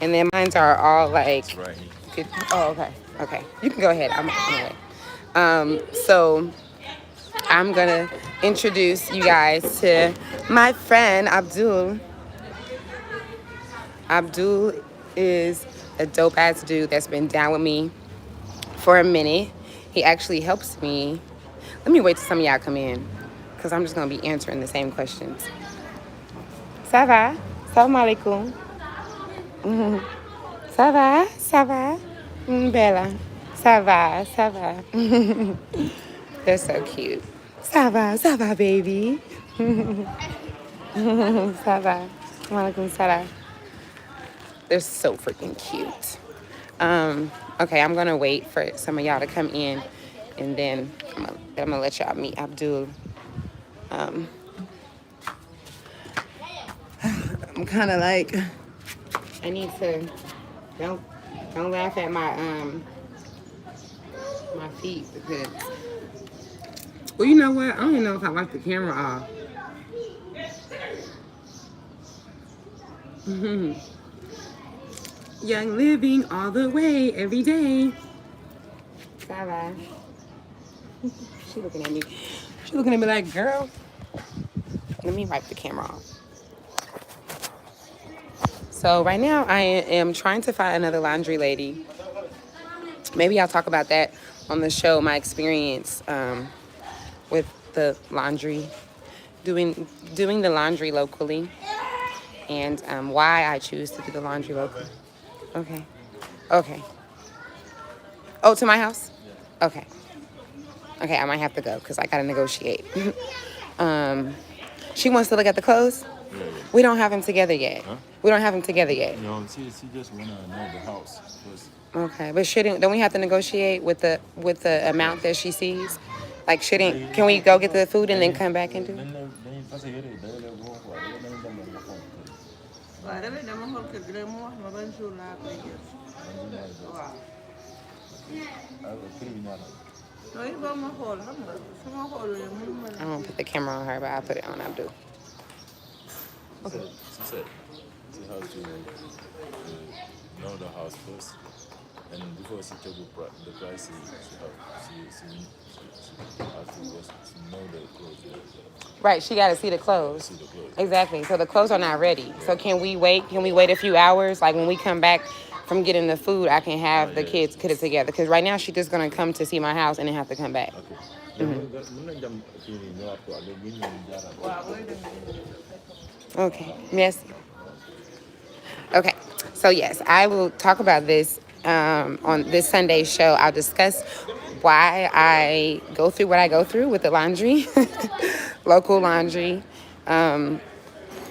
And then mines are all like, It's right here. oh, okay. Okay. You can go ahead. So I'm going to introduce you guys to my friend, Abdul. Abdul is a dope ass dude that's been down with me for a minute. He actually helps me. Let me wait till some of y'all come in because I'm just going to be answering the same questions. Ça va? Salam alaikum. Mhm. Ça va? Ça va? Bella. Ça va? Ça va? They're so cute. Ça va, baby. Ça va? Walaikum salam. They're so freaking cute. Okay, I'm gonna wait for some of y'all to come in, and then I'm gonna let y'all meet Abdul. Um, I'm kind of like I need to don't don't laugh at my feet because well, you know what? I don't even know if I like the camera off. Young living all the way every day. Bye bye. She looking at me. She looking at me like, girl. Let me wipe the camera off. So right now I am trying to find another laundry lady. Maybe I'll talk about that on the show. My experience with the laundry, doing the laundry locally, and why I choose to do the laundry locally. Okay. Okay. Oh, to my house? Okay. Okay, I might have to go because I gotta negotiate. um, she wants to look at the clothes. Yeah, yeah. We don't have them together yet. Huh? We don't have them together yet. No, she just wanna know the house first. Okay, but shouldn't don't we have to negotiate with the amount that she sees? Like, shouldn't can we go get the food and then come back and do it? waaw damay dama xool kër gi rek mu wax ma ban jour laa koy jël waaw loolu il faut ma xool xam nga su ma xoolee mënu ma I la won't put the camera on her, but I'll put it on Abdul. She said she has to know the house first, and before she took the price, she has to just know the clothes. Right, she got to see the clothes. See the clothes. Exactly. So the clothes are not ready. So can we wait? Can we wait a few hours? Like when we come back from getting the food, I can have the kids put it together. Because right now she's just gonna come to see my house and then have to come back. Okay. Yes. Okay. So yes, I will talk about this on this Sunday show. I'll discuss why I go through what I go through with the laundry, local laundry.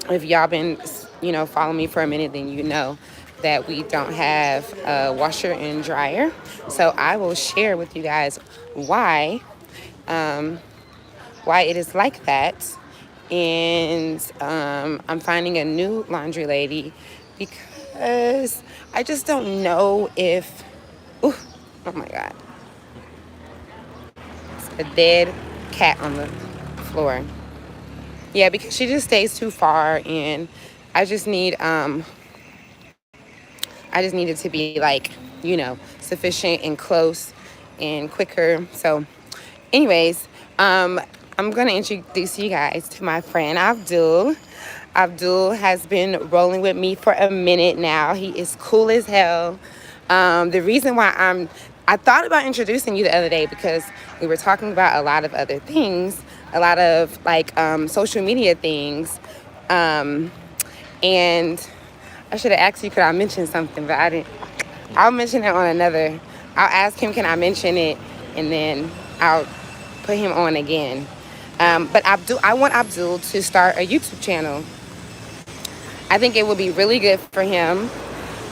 If y'all been, following me for a minute, then you know that we don't have a washer and dryer. So I will share with you guys um, why it is like that. And I'm finding a new laundry lady because I just don't know if, ooh, oh my God. It's a dead cat on the floor. Yeah, because she just stays too far, and I just need it to be like, sufficient and close and quicker. So anyways, I'm gonna introduce you guys to my friend Abdul. Abdul has been rolling with me for a minute now. He is cool as hell. The reason why I thought about introducing you the other day because we were talking about a lot of other things, a lot of social media things, and I should have asked you could I mention something, but I didn't. I'll mention it on another. I'll ask him can I mention it, and then I'll put him on again. But I want Abdul to start a YouTube channel. I think it would be really good for him.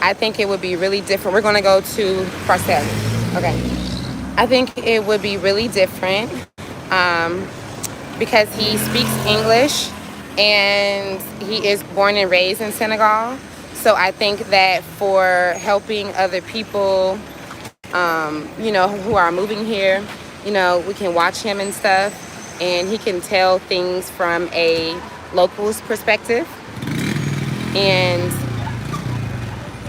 I think it would be really different. We're going to go to Parcel. Okay. I think it would be really different because he speaks English and he is born and raised in Senegal. So I think that for helping other people, who are moving here, we can watch him and stuff, and he can tell things from a local's perspective. And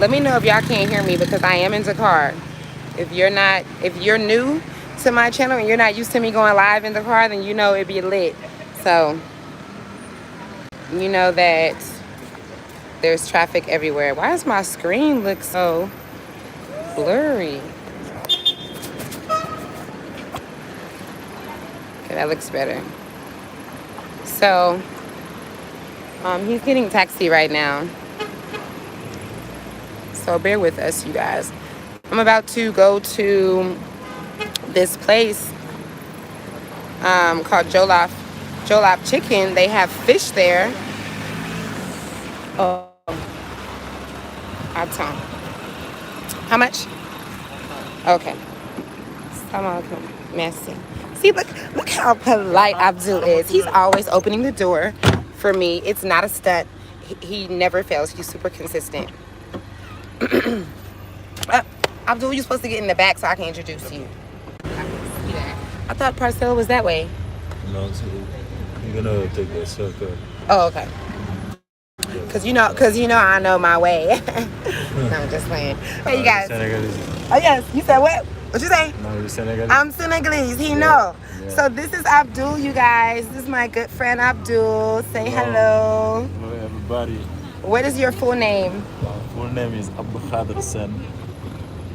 Let me know if y'all can't hear me because I am in the car. If you're new to my channel and you're not used to me going live in the car, then you know it'd be lit. So you know that there's traffic everywhere. Why does my screen look so blurry? Okay, that looks better. So he's getting taxi right now. So bear with us, you guys. I'm about to go to this place called Jollof Chicken. They have fish there. Oh, attends. How much? Okay. Merci. See, look how polite Abdul is. He's always opening the door for me. It's not a stunt. He never fails. He's super consistent. Abdul, you're supposed to get in the back so I can introduce you. I thought Parcel was that way. No, so I'm gonna take that shortcut. Oh, okay. Cause you know I know my way. No, I'm just playing. Hey, you guys. Senegalese. Oh yes, you said what? What you say? No, you're Senegalese. I'm Senegalese. He know. Yeah. So this is Abdul, you guys. This is my good friend Abdul. Say hello. Hello, everybody. What is your full name? My full name is Abdul Sen.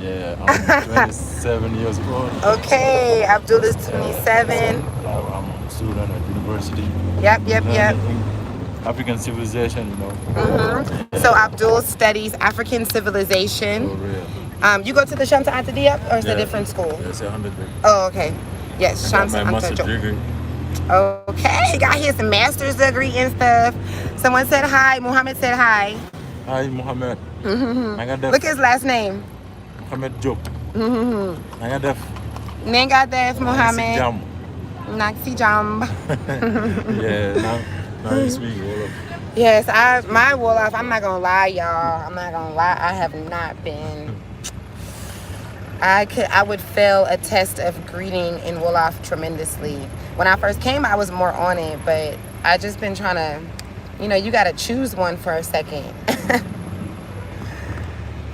Yeah, I'm 27 years old. Okay, Abdul is 27. I'm a student at university. Yep. Learning African civilization, you know. So Abdul studies African civilization. For real. You go to the Shanta Anta Diop, or is it a different school? Yeah, it's 100. Oh, okay. Yes, I got Shanta my Anta master's Diop. degree. Okay, got his master's degree and stuff. Someone said hi. Muhammad said hi. Hi, Muhammad. Look his last name. Muhammad Job. Nangadef. Nengadef Muhammad. Jam. Naksi Jam. Yeah, now you speak Wolof. Yes, my Wolof, I'm not gonna lie, y'all. I'm not gonna lie. I have not been. I would fail a test of greeting in Wolof tremendously. When I first came, I was more on it, but I just been trying to, you gotta choose one for a second.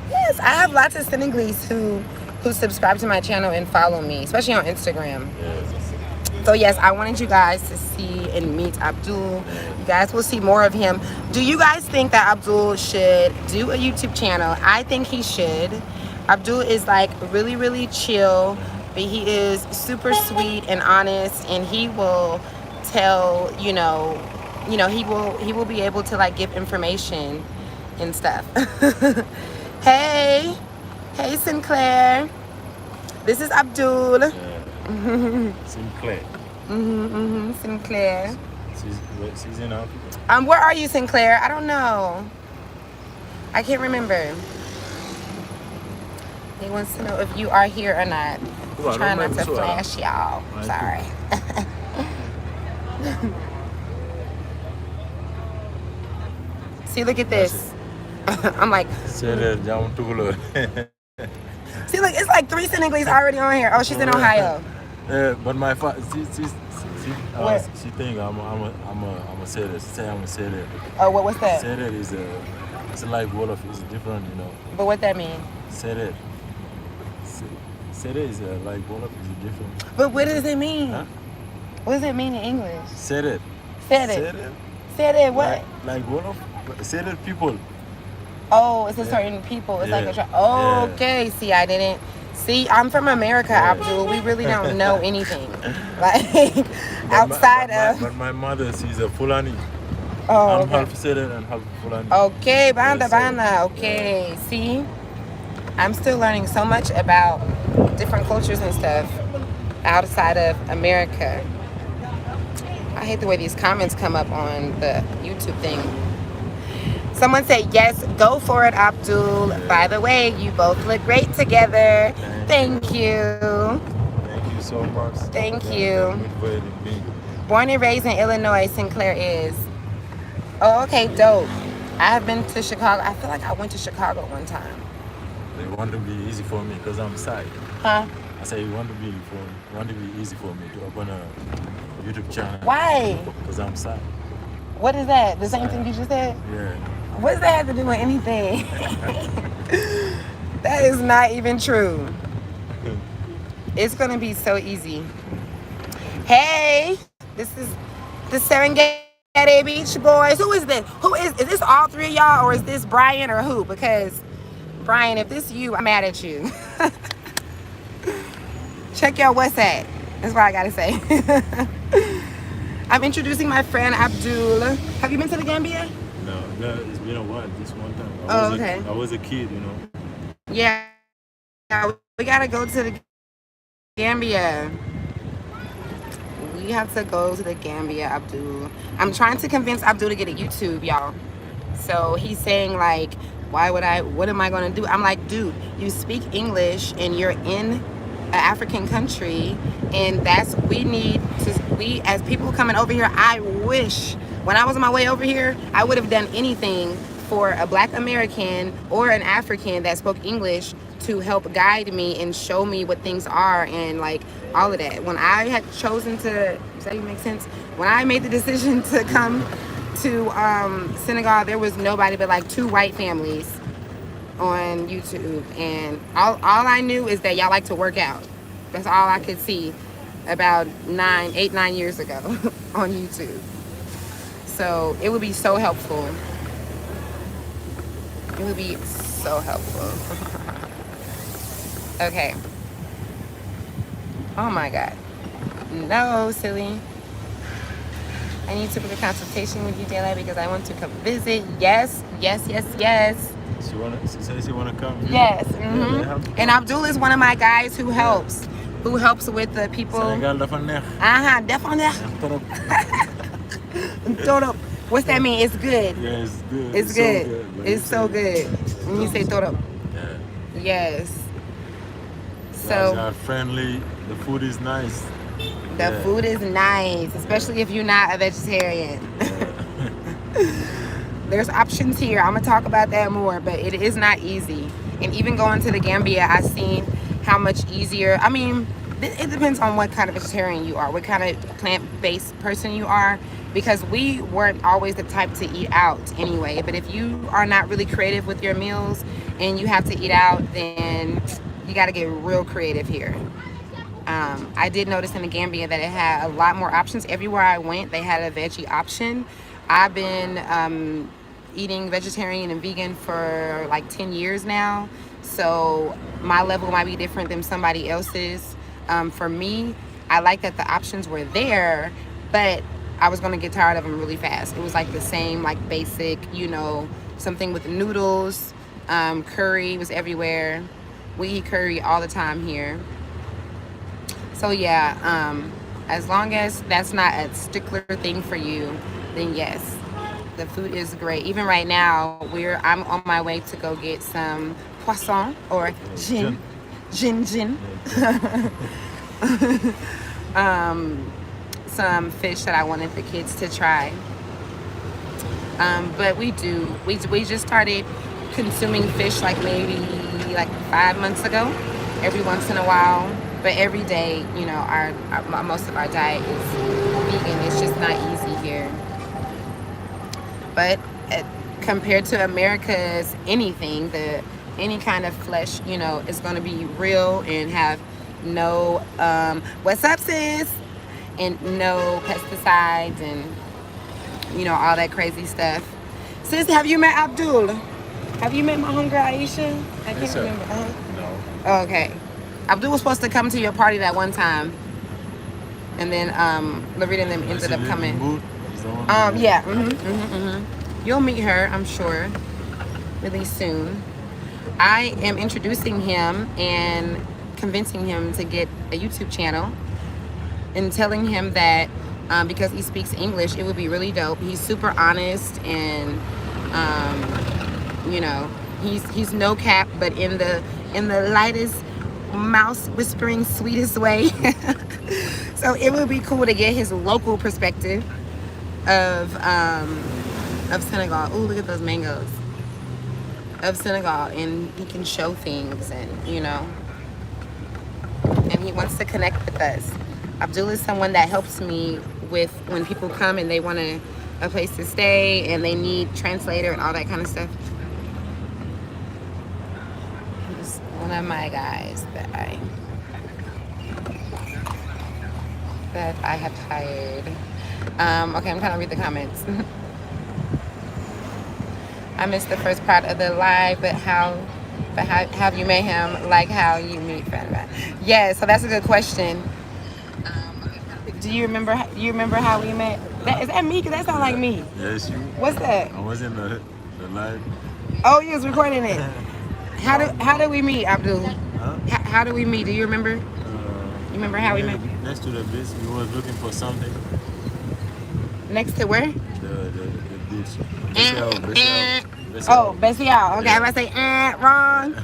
Yes, I have lots of Senegalese who subscribe to my channel and follow me, especially on Instagram. So yes, I wanted you guys to see and meet Abdul. You guys will see more of him. Do you guys think that Abdul should do a YouTube channel? I think he should. Abdul is like really, really chill, but he is super sweet and honest, and he will tell, he will be able to like give information and stuff. Hey Sinclair. This is Abdul. Sinclair. Sinclair. She's in Africa. Where are you, Sinclair? I don't know. I can't remember. He wants to know if you are here or not. I'm trying not to flash y'all. Sorry. See, look at this. I'm like. See, look, it's like 3 Senegalese already on here. Oh, she's in Ohio. But my father, she think I'm a sailor. She say I'm a sailor. Oh, what's that? Sailor is it's like Wolof is different, But what that mean? Sailor. Sailor is like Wolof is different. But what does it mean? Huh? What does it mean in English? Sailor. Sailor. Sailor what? Like Wolof, sailor people. Oh, it's a certain people. It's like a okay. See, I didn't. See, I'm from America, Abdul. We really don't know anything. Like, outside of... But my mother, she's a Fulani. Oh, I'm half Serer and half Fulani. Okay, banda. Okay, see? I'm still learning so much about different cultures and stuff outside of America. I hate the way these comments come up on the YouTube thing. Someone said, yes, go for it, Abdul. By the way, you both look great together. Thank you. Thank you so much. Thank you. Inviting me. Born and raised in Illinois, Sinclair is. Oh, okay, dope. I have been to Chicago. I feel like I went to Chicago one time. They want to be easy for me because I'm shy. Huh? I say it want to be easy for me to open a YouTube channel. Why? Because I'm shy. What is that? The same thing you just said? Yeah. What does that have to do with anything? is not even true. It's gonna be so easy. Hey, this is the Serengeti Beach Boys. Who is this? Is this all three of y'all, or is this Brian or who? Because Brian, if this you, I'm mad at you. Check your WhatsApp. That's what I gotta say. I'm introducing my friend Abdul. Have you been to the Gambia? No, it's been a while. This one time. Okay. I was a kid, Yeah, we gotta go to the Gambia. We have to go to the Gambia, Abdul. I'm trying to convince Abdul to get a YouTube, y'all. So he's saying like, what am I gonna do? I'm like, dude, you speak English and you're in an African country, and we as people coming over here, I wish when I was on my way over here, I would have done anything for a Black American or an African that spoke English to help guide me and show me what things are and like all of that. When I had chosen to, does that even make sense? When I made the decision to come to Senegal, there was nobody but like 2 white families on YouTube, and all I knew is that y'all like to work out. That's all I could see about 8, 9 years ago on YouTube. So it would be so helpful. It would be so helpful. Okay. Oh my God. No, silly. I need to book a consultation with you, Daylight, because I want to come visit. Yes. She says she wanna come. Yes. Yeah, and Abdul is one of my guys who helps. Who helps with the people. Senegal dafa neex. Torop. What's that mean? It's good. Yeah, it's good. It's good. It's so good. When you say torop. Yeah. Yes. Guys So are friendly. The food is nice. the food is nice, especially if you're not a vegetarian. There's options here. I'm gonna talk about that more, but it is not easy. And even going to the Gambia, I've seen how much easier. I mean, it depends on what kind of vegetarian you are, what kind of plant-based person you are, because we weren't always the type to eat out anyway. But if you are not really creative with your meals and you have to eat out, then you got to get real creative here. I did notice in the Gambia that it had a lot more options. Everywhere I went, they had a veggie option. I've been eating vegetarian and vegan for like 10 years now. So my level might be different than somebody else's. For me, I like that the options were there, but I was gonna get tired of them really fast. It was like the same, like basic, something with noodles, curry was everywhere. We eat curry all the time here. So yeah, as long as that's not a stickler thing for you, then yes, the food is great. Even right now, I'm on my way to go get some poisson or gin. Some fish that I wanted the kids to try. But we just started consuming fish like maybe like 5 months ago, every once in a while. But every day, our most of our diet is vegan. It's just not easy here. But compared to America's anything, any kind of flesh, is going to be real and have no, what's up, sis? And no pesticides and, all that crazy stuff. Sis, have you met Abdul? Have you met my homegirl Aisha? I can't remember. No. Oh, okay. Abdul was supposed to come to your party that one time. And then Loretta and them ended up coming. Yeah. You'll meet her, I'm sure, really soon. I am introducing him and convincing him to get a YouTube channel and telling him that because he speaks English, it would be really dope. He's super honest and he's no cap, but in the lightest, mouse whispering, sweetest way. So it would be cool to get his local perspective of Senegal. Oh, look at those mangoes. Of Senegal, and he can show things, and and he wants to connect with us. Abdul is someone that helps me with when people come and they want a place to stay and they need translator and all that kind of stuff. is one of my guys that I have hired. Okay, I'm trying to read the comments. I missed the first part of the live, but how have you met him? Like how you meet friend? Yeah, so that's a good question. Do you remember? You remember how we met? Is that me? Cause that sounds like me. Yeah, it's you. What's that? I was in the live. Oh, you was recording it. How did we meet, Abdul? Huh? How did we meet? Do you remember? You remember how we met? Next to the beach, we was looking for something. Next to where? The beach. Oh, Bestial. Okay, I say wrong.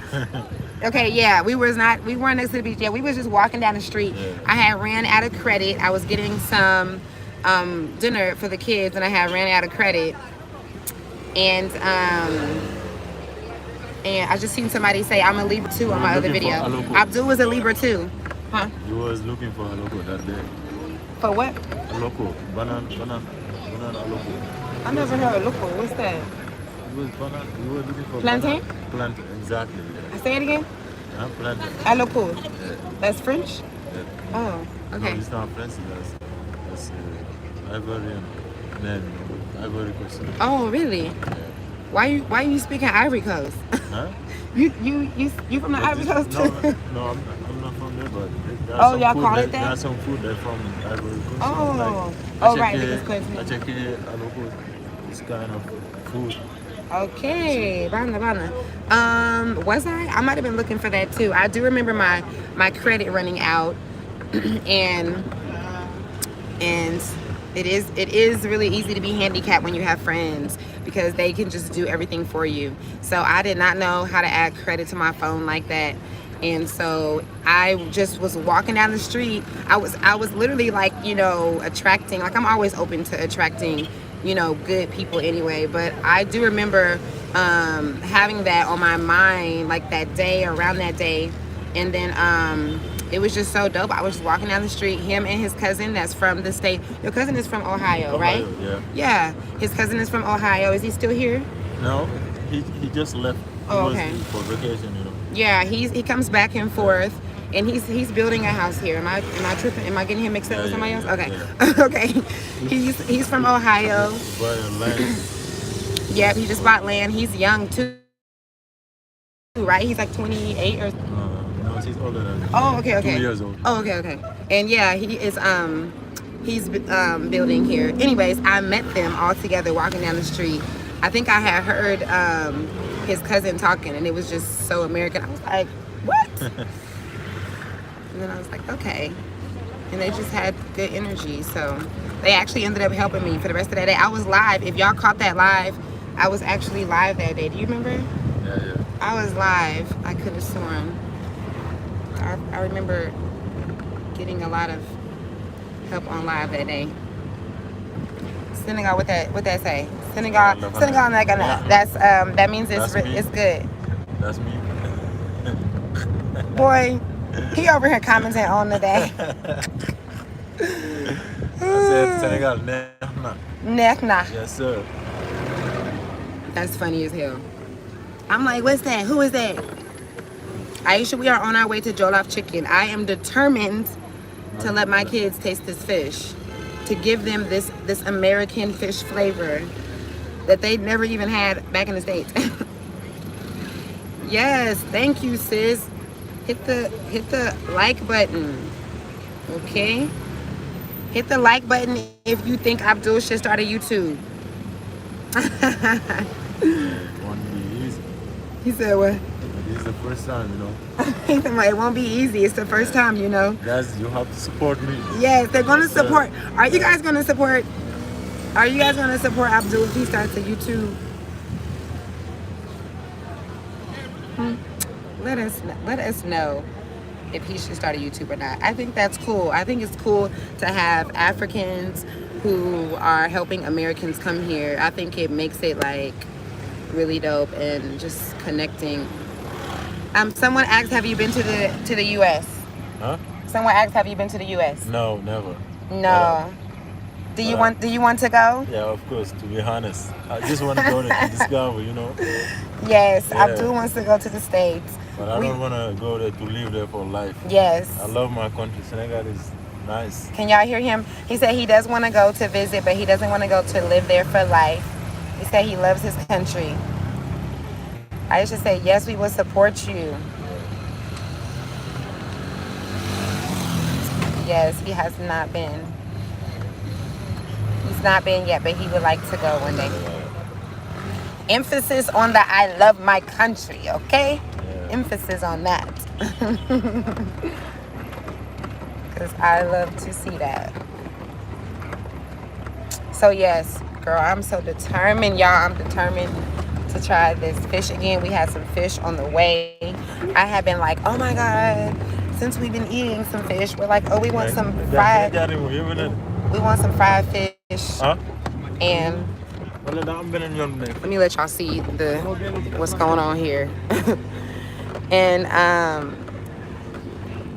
Okay, yeah, we weren't next to the beach. Yeah, we was just walking down the street. Yeah. I had ran out of credit. I was getting some dinner for the kids, and I had ran out of credit. And I just seen somebody say I'm a Libra too on my other video. Abdul was a Libra too. Huh? You was looking for a loco that day. For what? A loco. Banana loco. I never heard of loco. What's that? It was banana. You were looking for plantain? Plantain, exactly. Yeah. I say it again? Huh? Plantain. A loco. Yeah. That's French? Yeah. Oh, okay. No, it's not French. That's Ivorian name. Ivory Coast. Oh, really? Yeah. Why you speaking Ivory Coast? Huh? You from the Ivory Coast too? No, I'm not from there, but Oh, y'all call it that? There's some food that's from Ivory Coast. Oh, right, because I check it. This kind of food. Okay, Bana. Was I? I might have been looking for that too. I do remember my credit running out, and it is really easy to be handicapped when you have friends because they can just do everything for you. So I did not know how to add credit to my phone like that. And so I just was walking down the street. I was literally like, attracting, like I'm always open to attracting, good people anyway. But I do remember having that on my mind like that day, around that day. And then it was just so dope. I was just walking down the street, him and his cousin that's from the state. Your cousin is from Ohio, right? Yeah. Yeah, his cousin is from Ohio. Is he still here? No, he just left. He was for vacation, Yeah, he comes back and forth, and he's building a house here. Am I tripping? Am I getting him mixed up with somebody else? Okay, yeah. okay. He's from Ohio. But land. Yeah, he just bought land. He's young too, right? He's like 28 or. No, he's older than me. Oh, okay. 2 years old. Oh, okay. And yeah, he is he's building here. Anyways, I met them all together walking down the street. I think I had heard his cousin talking, and it was just so American. I was like, what? And then I was like, okay. And they just had good energy. So they actually ended up helping me for the rest of that day. I was live. If y'all caught that live, I was actually live that day. Do you remember? Yeah. I was live. I could have sworn. I remember getting a lot of help on live that day. Senegal, what that say? Senegal, that means it's good. That's me. Boy, he over here commenting on the day. I said Senegal, Nekna. Yes, sir. That's funny as hell. I'm like, what's that? Who is that? Aisha, we are on our way to Jollof Chicken. I am determined to let my kids taste this fish, to give them this American fish flavor that they never even had back in the States. Yes, thank you, sis. Hit the like button. Okay? Hit the like button if you think Abdul should start a YouTube. It won't be easy. He said what? This is the first time, He said, well, it won't be easy. It's the first time, You have to support me. Yes, they're gonna support. Are you guys gonna support Abdul if he starts a YouTube? Let us know if he should start a YouTube or not. I think that's cool. I think it's cool to have Africans who are helping Americans come here. I think it makes it like really dope and just connecting. Someone asked, have you been to the US? Huh? Someone asked, have you been to the US? No, never. No. Do you want to go? Yeah, of course, to be honest. I just want to go to discover, Yes, Yeah. Abdul wants to go to the States. But I We don't want to go there to live there for life. yes. I love my country. Senegal is nice. Can y'all hear him? He said he does want to go to visit, but he doesn't want to go to live there for life. He said he loves his country. I should say yes, we will support you. Yes, he has not been. He's not been yet, but he would like to go one day. Emphasis on the I love my country, okay? Yeah. Emphasis on that. Because I love to see that. So, yes, girl, I'm so determined, y'all. I'm determined to try this fish again. We had some fish on the way. I have been like, oh my God, since we've been eating some fish, we're like, oh, we want some fried. We want some fried fish. Huh? And let me let y'all see what's going on here.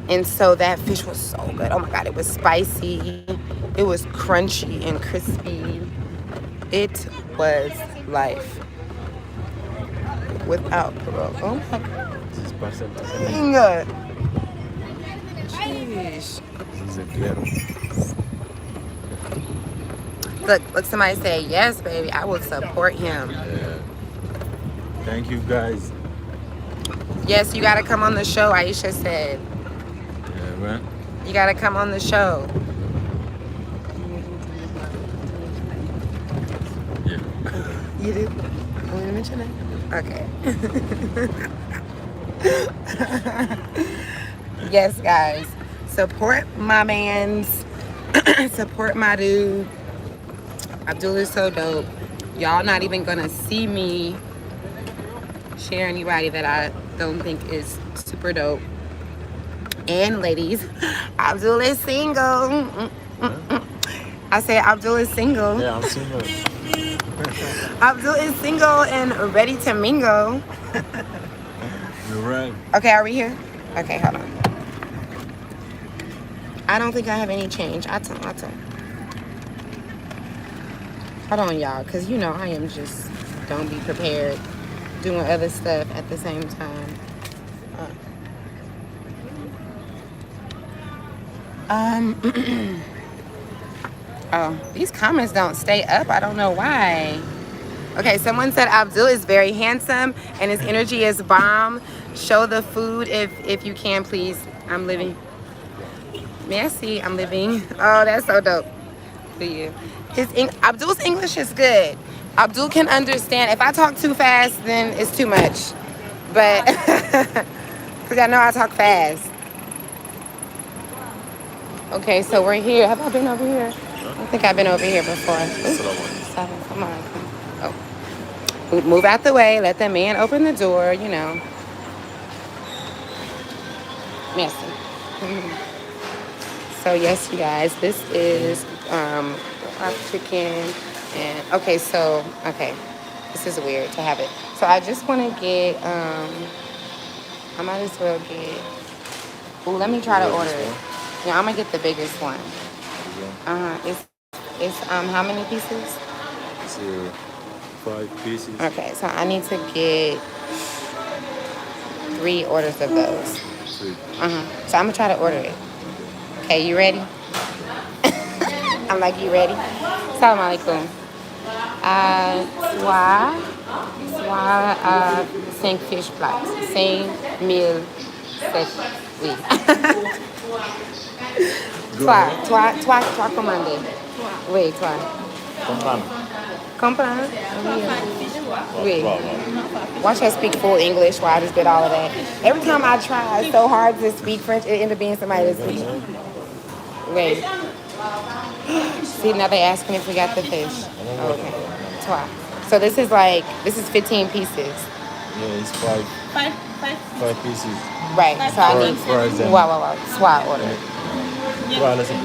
And so that fish was so good. Oh my God, it was spicy. It was crunchy and crispy. It was life. Without parole. Oh my God. Good. Sheesh. Look, somebody say, yes, baby, I will support him. Yeah. Thank you, guys. Yes, you got to come on the show, Aisha said. Yeah, man. You got to come on the show. Yeah. You do? Want me to mention it? Okay. Yes, guys. Support my mans. Support my dude. Abdul is so dope. Y'all not even gonna see me share anybody that I don't think is super dope. And ladies, Abdul is single. I said Abdul is single. Yeah, I'm single. Abdul is single and ready to mingle. You're right. Okay, are we here? Okay, hold on. I don't think I have any change. I'll tell. Hold on, y'all, because you know I am just don't be prepared doing other stuff at the same time. Oh, these comments don't stay up. I don't know why. Okay, someone said Abdul is very handsome and his energy is bomb. Show the food if you can, please. I'm living. Merci, I'm living. Oh, that's so dope for you. Abdul's English is good. Abdul can understand. If I talk too fast, then it's too much. But because I know I talk fast. Okay, so we're here. Have I been over here? I don't think I've been over here before. Ooh, come on. Oh. Move out the way. Let the man open the door, you know. Merci. So, yes, you guys, this is chicken. And, okay, this is weird to have it. So, I just want to get, I might as well get, ooh, let me try to order it. Yeah, I'm going to get the biggest one. It's how many pieces? It's 5 pieces. Okay, so I need to get 3 orders of those. 3. So I'm gonna try to order it. Okay, you ready? I'm like, you ready? Salam alaikum. Soit 5 fish plats. 5,007. Oui. Toi commandé. Oui, toi. Comprendre? Oui. Watch her speak full English while I just did all of that. Every time I try so hard to speak French, it ends up being somebody that speaks. Wait. See, now they asking if we got the fish. Okay. Toi. So this is 15 pieces. Yeah, it's 5 pieces. Right. So I need. Wow. Swat order. Well, let's do one.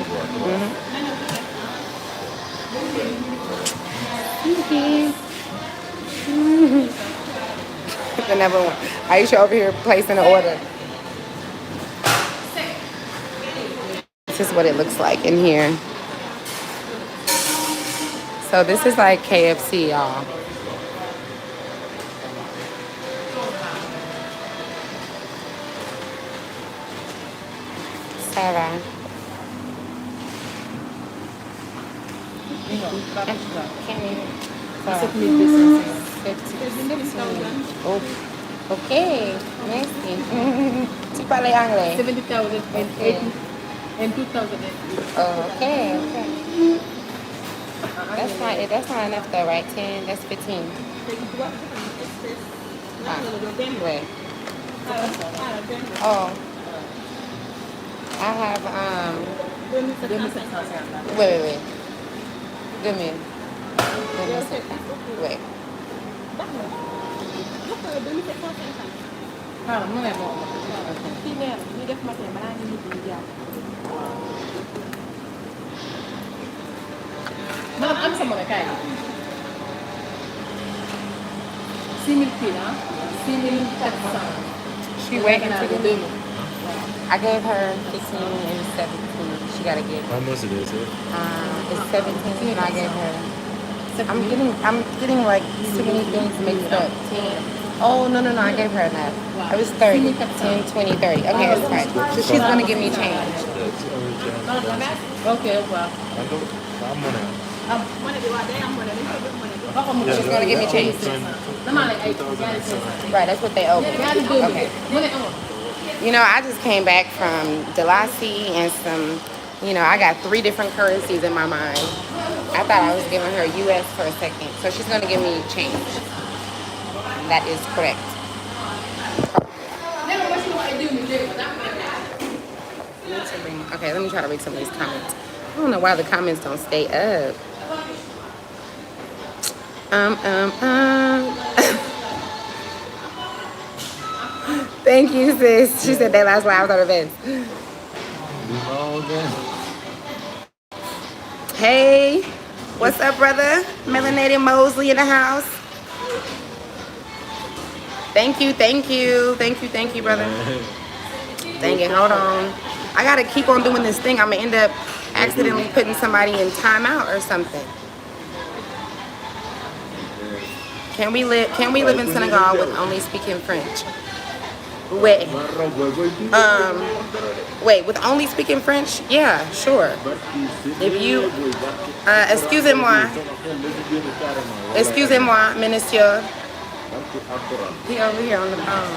The number one. Aisha over here placing an order. This is what it looks like in here. So this is like KFC, y'all. Ça va. Kenny. Ça va. 15. Oh. Ok. Merci. Tu parles anglais? 70,000 and 2,000. Oh, okay. Okay. That's not enough though, right? 10. That's 15. Ah, wait. Oh, I have wait. Give me. Wait. Madam, am sa muna kayo? 6,000 pila? 6,400. She waiting to do. I gave her 15 and 17. She gotta get. How much it is, It's 17 and I gave her. I'm getting like too many things mixed up. 10. Oh no, I gave her enough. It was 30. 10, 20, 30. Okay, that's fine. So she's gonna give me change. Okay, well. She's gonna give me change. Right, that's what they owe me. Okay. You know, I just came back from Delassie and some, I got 3 different currencies in my mind. I thought I was giving her US for a second. So she's going to give me change. That is correct. Okay, let me try to read some of these comments. I don't know why the comments don't stay up. Thank you, sis. She said they last lives on events. Hey, what's up, brother? Melanated Mosley in the house. Thank you, brother. Dang it, hold on. I gotta keep on doing this thing. I'm gonna end up accidentally putting somebody in timeout or something. Can we live in Senegal with only speaking French? Wait, with only speaking French? Yeah, sure. If you, excusez-moi, monsieur. He over here on the phone.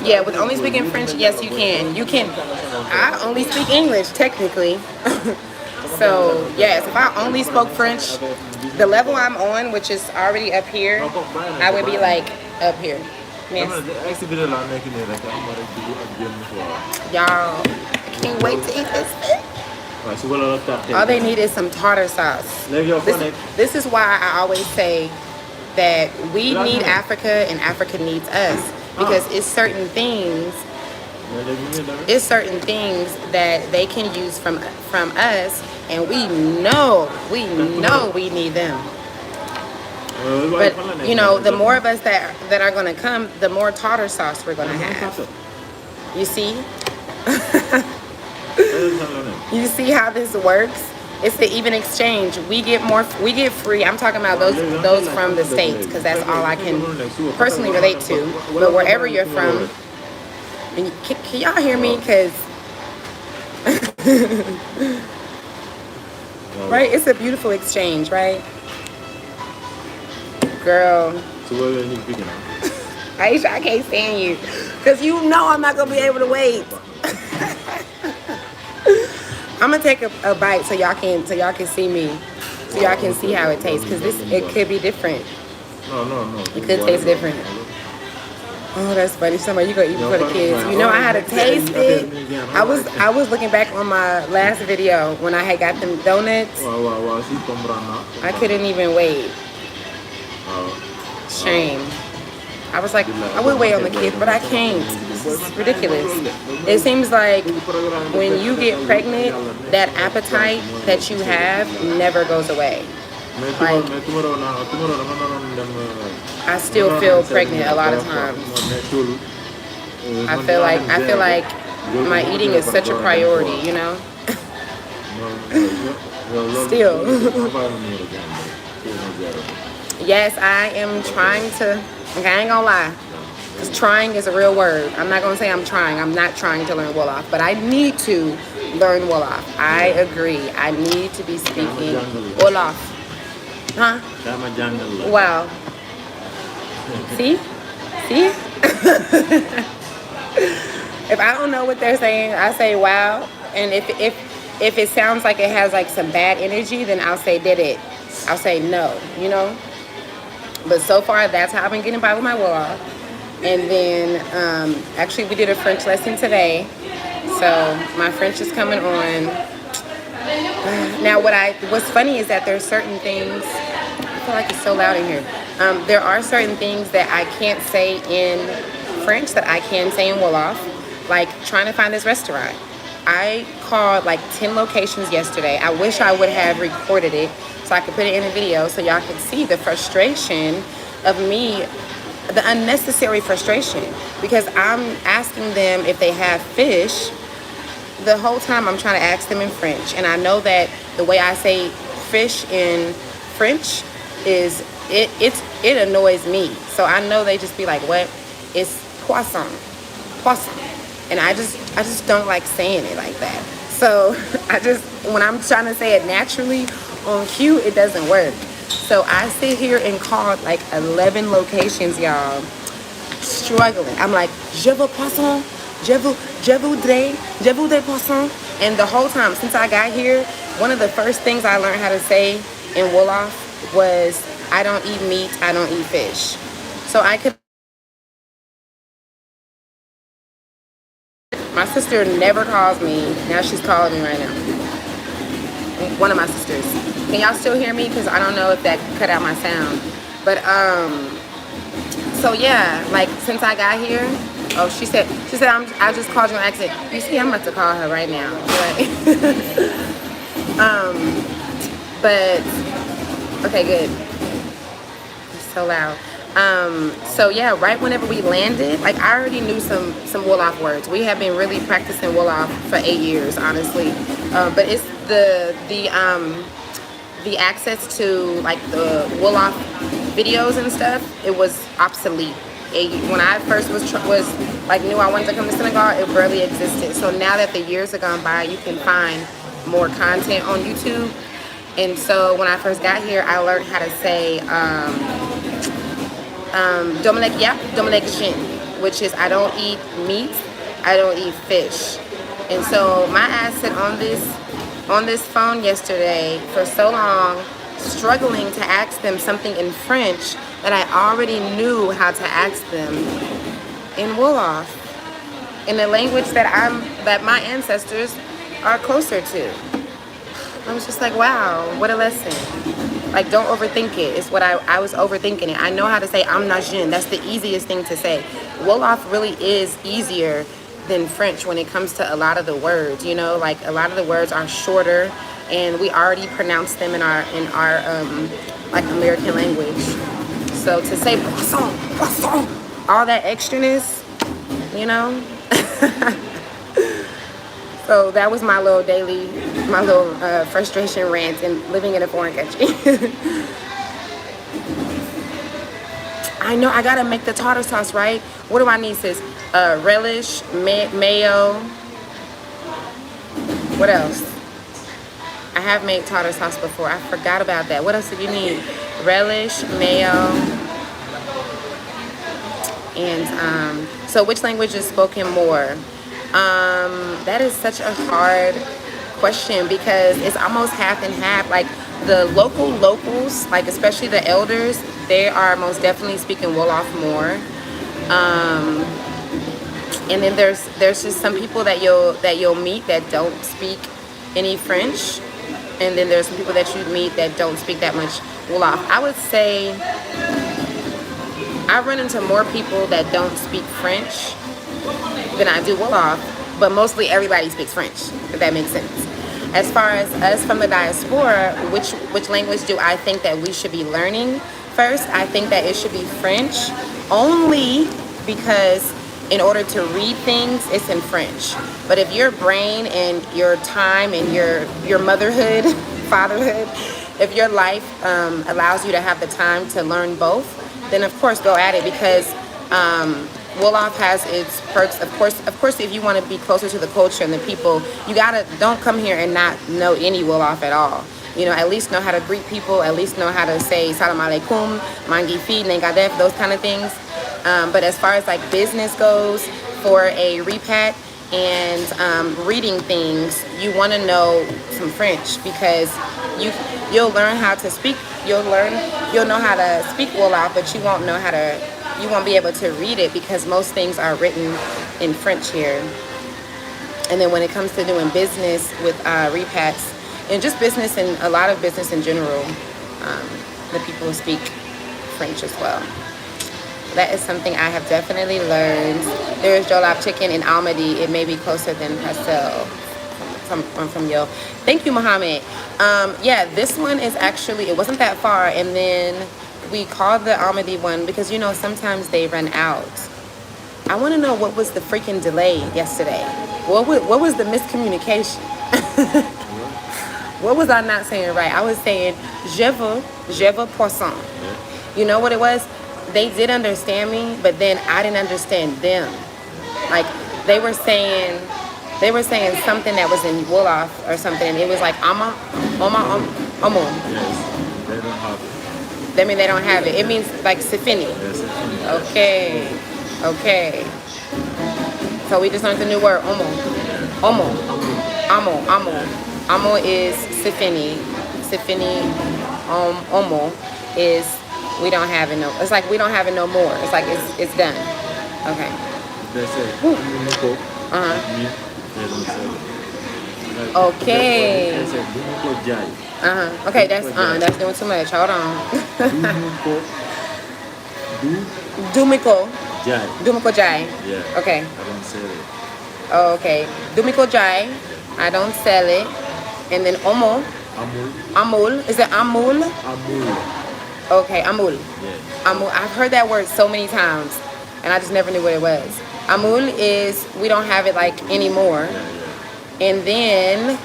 Yeah, with only speaking French, yes, you can. I only speak English, technically. So, yes, if I only spoke French, the level I'm on, which is already up here, I would be like up here. Yes. Y'all, I can't wait to eat this thing. All they need is some tartar sauce. This is why I always say that we need Africa and Africa needs us, because it's certain things that they can use from us, and we know we need them. But the more of us that are going to come, the more tartar sauce we're going to have. You see? You see how this works? It's the even exchange. We get free. I'm talking about those from the States, because that's all I can personally relate to. But wherever you're from, and can y'all hear me? Because right, it's a beautiful exchange, right? Girl. So what are you speaking of? Aisha, I can't stand you, because I'm not gonna be able to wait. I'm gonna take a bite so y'all can see me, so y'all can see how it tastes, because it could be different. No. It could taste different. Oh, that's funny. Somebody, you gonna eat for the kids. I had to taste it. I was looking back on my last video when I had got them donuts. I couldn't even wait. Shame. I was like, I would wait on the kids, but I can't. It's ridiculous. It seems like when you get pregnant, that appetite that you have never goes away. Like, I still feel pregnant a lot of times. I feel like my eating is such a priority, Still. Yes, I am trying to. Okay, I ain't gonna lie. Because trying is a real word. I'm not gonna say I'm trying. I'm not trying to learn Wolof, but I need to learn Wolof. I agree. I need to be speaking Wolof. Huh? Wow. See? See? If I don't know what they're saying, I say wow. And if it sounds like it has like some bad energy, then I'll say did it. I'll say no, you know? But so far that's how I've been getting by with my Wolof. And then actually we did a French lesson today. So my French is coming on. Now what's funny is that there's certain things, I feel like it's so loud in here. There are certain things that I can't say in French that I can say in Wolof, like trying to find this restaurant. I called like 10 locations yesterday. I wish I would have recorded it so I could put it in a video so y'all could see the frustration of me, the unnecessary frustration, because I'm asking them if they have fish. The whole time I'm trying to ask them in French, and I know that the way I say fish in French is it annoys me. So I know they just be like, what? It's poisson, poisson, and I just don't like saying it like that. So when I'm trying to say it naturally on cue, it doesn't work. So I sit here and call like 11 locations, y'all, struggling. I'm like, je veux poisson, je voudrais poisson. And the whole time since I got here, one of the first things I learned how to say in Wolof was, I don't eat meat, I don't eat fish. So I could. My sister never calls me. Now she's calling me right now. One of my sisters. Can y'all still hear me? Because I don't know if that cut out my sound. But so yeah, like since I got here, oh she said I just called you on accident. You see, I'm about to call her right now. But okay, good. It's so loud. So yeah, right whenever we landed, like I already knew some Wolof words. We have been really practicing Wolof for 8 years, honestly. But it's the access to like the Wolof videos and stuff, it was obsolete. When I first was like knew I wanted to come to Senegal, it barely existed. So now that the years have gone by, you can find more content on YouTube. And so when I first got here, I learned how to say Dominic Yap, Dominic Shin, which is I don't eat meat, I don't eat fish. And so my ass sat on this phone yesterday for so long, struggling to ask them something in French that I already knew how to ask them in Wolof, in a language that my ancestors are closer to. I was just like, wow, what a lesson. Like, don't overthink it. It's what I was overthinking it. I know how to say I'm not jeune. That's the easiest thing to say. Wolof really is easier than French when it comes to a lot of the words, you know, like a lot of the words are shorter and we already pronounce them in our like American language. So to say poisson, poisson, all that extraness, you know. So that was my little frustration rant in living in a foreign country. I know I gotta make the tartar sauce, right? What do I need, sis? Relish, mayo. What else? I have made tartar sauce before. I forgot about that. What else do you need? Relish, mayo, and so which language is spoken more? That is such a hard question because it's almost half and half. Like the locals, like especially the elders, they are most definitely speaking Wolof more. And then there's just some people that you'll meet that don't speak any French, and then there's some people that you meet that don't speak that much Wolof. I would say I run into more people that don't speak French than I do Wolof, but mostly everybody speaks French, if that makes sense. As far as us from the diaspora, which language do I think that we should be learning first? I think that it should be French, only because in order to read things, it's in French. But if your brain and your time and your motherhood, fatherhood if your life allows you to have the time to learn both, then of course go at it, because Wolof has its perks. Of course, if you want to be closer to the culture and the people, you gotta don't come here and not know any Wolof at all. You know, at least know how to greet people. At least know how to say salam alaikum, mangi fi, nengadef, those kind of things. But as far as like business goes, for a repat and reading things, you want to know some French, because you'll learn how to speak. You'll know how to speak Wolof, but you won't be able to read it, because most things are written in French here. And then when it comes to doing business with repats, and just business and a lot of business in general, the people speak French as well. That is something I have definitely learned. There is Jollof Chicken in Almaty. It may be closer than Pastel from Yo. Thank you, Mohammed. Yeah, this one is actually, it wasn't that far. And then we called the Almaty one because, you know, sometimes they run out. I want to know what was the freaking delay yesterday. What was the miscommunication? What was I not saying right? I was saying, je veux poisson. You know what it was? They did understand me, but then I didn't understand them. Like they were saying something that was in Wolof or something, and it was like ama. Yes, they don't have it. That means they don't have it. It means like sifini. Yes, sifini. Okay. So we just learned the new word omo. Amo is sifini. Sifini, omo is we don't have it no. It's like we don't have it no more. It's like it's done. Okay. They say Dumiko. They don't say it. Okay. They say Dumiko Jai. Okay, that's doing too much. Hold on. Dumiko Jai. Dumiko Jai. Yeah. Okay. I don't say it. Oh, okay. Dumiko Jai. I don't sell it. And then Omo. Amul. Is it Amul? Amul. Okay, Amul. Yes. Amul. I've heard that word so many times, and I just never knew what it was. Amul is we don't have it like anymore. Yeah. And then.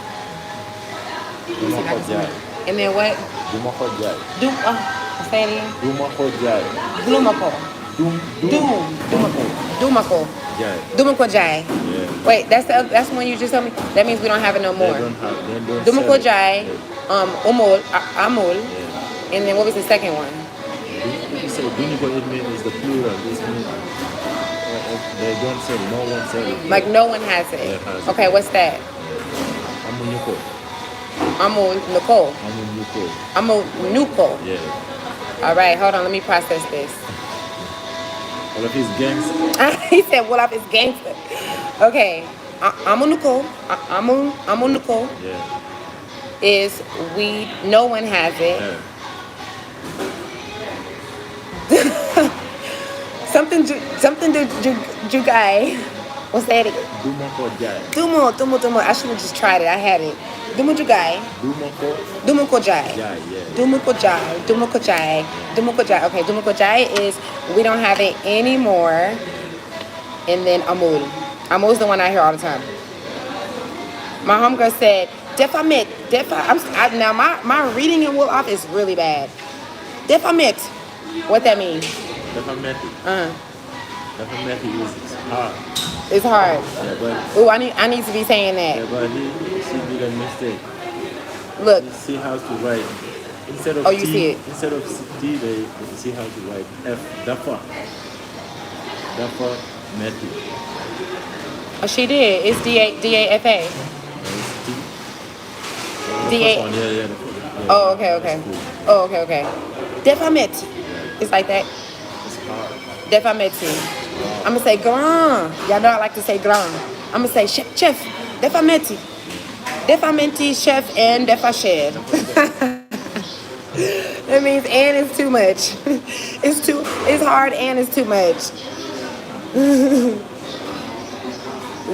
Dumako Jai. And then what? Dumako Jai. Say it again. Dumako Jai. Dumako. Dumako. Jai. Dumako Jai. Yeah. Wait, that's the one you just told me? That means we don't have it no more. They don't Dumako sell it. Jai, Amul, Yeah. and then what was the second one? You say Dumiko, it means the plural. This means they don't sell it. No one sells it. Like no one has it. Yeah, has Okay, it. what's that? Amunuko. Amunuko. Amunuko. Amunuko. Yeah. All right, hold on. Let me process this. All of his gangs. He said, "Well, up is gangster." Okay, Amunuko. Amunuko Yeah. is we. No one has it. Yeah. Something to Jugai. What's that again? Dumako Jai. Dumo. I should have just tried it. I had it. Dumo Jugai. Dumoko Jai. Jai, yeah. Dumoko Jai. Okay, Dumoko Jai is we don't have it anymore. And then Amul. Amul's the one I hear all the time. My homegirl said, Defamit. Now my reading in Wolof is really bad. Defamit. What that mean? Defamati. Defamati is hard. It's hard. Yeah, but Ooh, I need to be saying that. yeah, but she did a mistake. Look. You see how to write instead of Oh, you T, see it. Instead of T, they see how to write F. Dafa. Dafa Meti. Oh, she did. It's DAFA. It's T. D-A- The first one, yeah. The first, yeah. Oh, okay. That's cool. Oh, okay. Defamit. It's like that. It's hard. Defameti. I'm gonna say grand. Y'all know I like to say grand. I'm gonna say chef. Defameti. Defamenti, chef, and defacher. That means and is too much. It's hard and it's too much.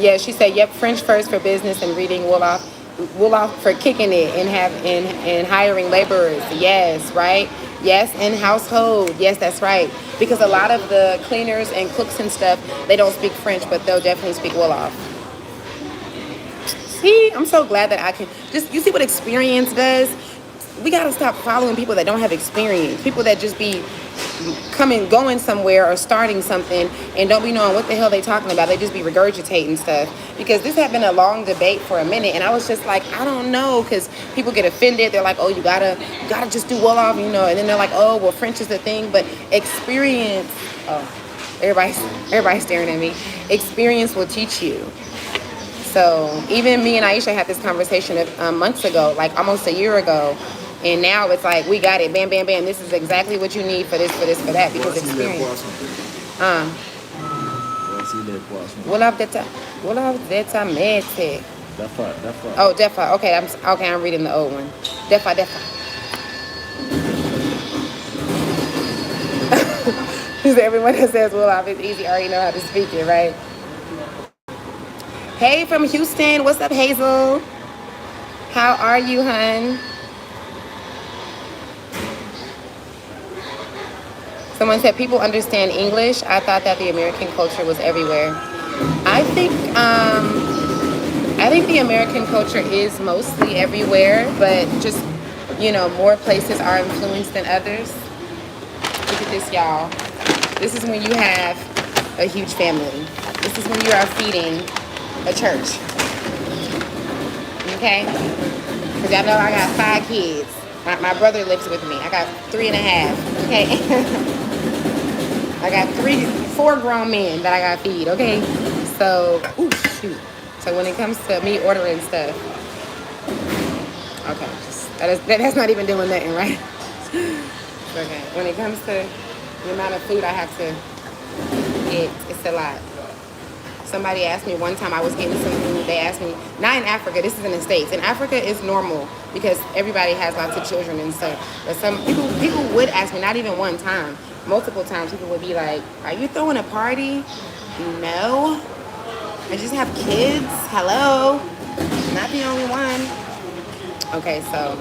Yeah, she said, yep, French first for business and reading Wolof for kicking it and hiring laborers. Yes, right? Yes, in household. Yes, that's right. Because a lot of the cleaners and cooks and stuff, they don't speak French, but they'll definitely speak Wolof. See, I'm so glad that I can you see what experience does? we gotta stop following people that don't have experience, people that just be going somewhere or starting something and don't be knowing what the hell they talking about. They just be regurgitating stuff. Because this had been a long debate for a minute, and I was just like, I don't know, because people get offended. They're like, oh, you gotta just do well off, you know, and then they're like, oh, well, French is the thing, but experience. Oh, everybody's staring at me. Experience will teach you. So even me and Aisha had this conversation months ago, like almost a year ago. And now it's like, we got it, bam, bam, bam. This is exactly what you need for this, for this, for that, because experience. Wala mete. Defa. Oh, Defa. Okay, I'm reading the old one. Defa. Everyone that says Wolof is easy already know how to speak it, right? Hey, from Houston. What's up, Hazel? How are you, hun? Someone said people understand English. I thought that the American culture was everywhere. I think the American culture is mostly everywhere, but just, you know, more places are influenced than others. Look at this, y'all. This is when you have a huge family. This is when you are feeding a church. Okay? Because y'all know I got 5 kids. My brother lives with me. I got 3.5. Okay? I got 4 grown men that I got to feed, okay? So, ooh, shoot. So when it comes to me ordering stuff, okay, that's not even doing nothing, right? Okay, when it comes to the amount of food I have to get, it's a lot. Somebody asked me one time, I was getting some food, they asked me, not in Africa, this is in the States. In Africa, it's normal because everybody has lots of children and stuff. But some people would ask me, not even one time, multiple times, people would be like, are you throwing a party? No, I just have kids. Hello, I'm not the only one. Okay, so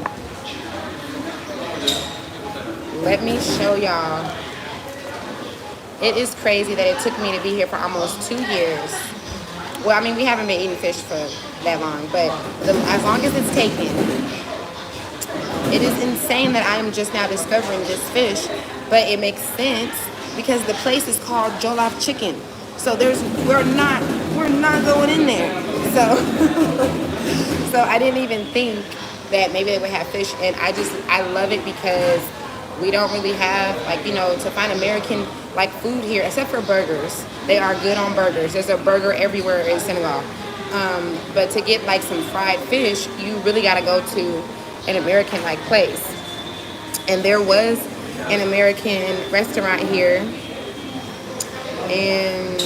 let me show y'all. It is crazy that it took me to be here for almost 2 years. Well, I mean, we haven't been eating fish for that long, but as long as it's taken, it is insane that I am just now discovering this fish, but it makes sense because the place is called Jollof Chicken. So we're not going in there. So I didn't even think that maybe they would have fish, and I love it because we don't really have, like, you know, to find American like food here, except for burgers. They are good on burgers. There's a burger everywhere in Senegal. But to get like some fried fish, you really got to go to an American like place. And there was an American restaurant here, and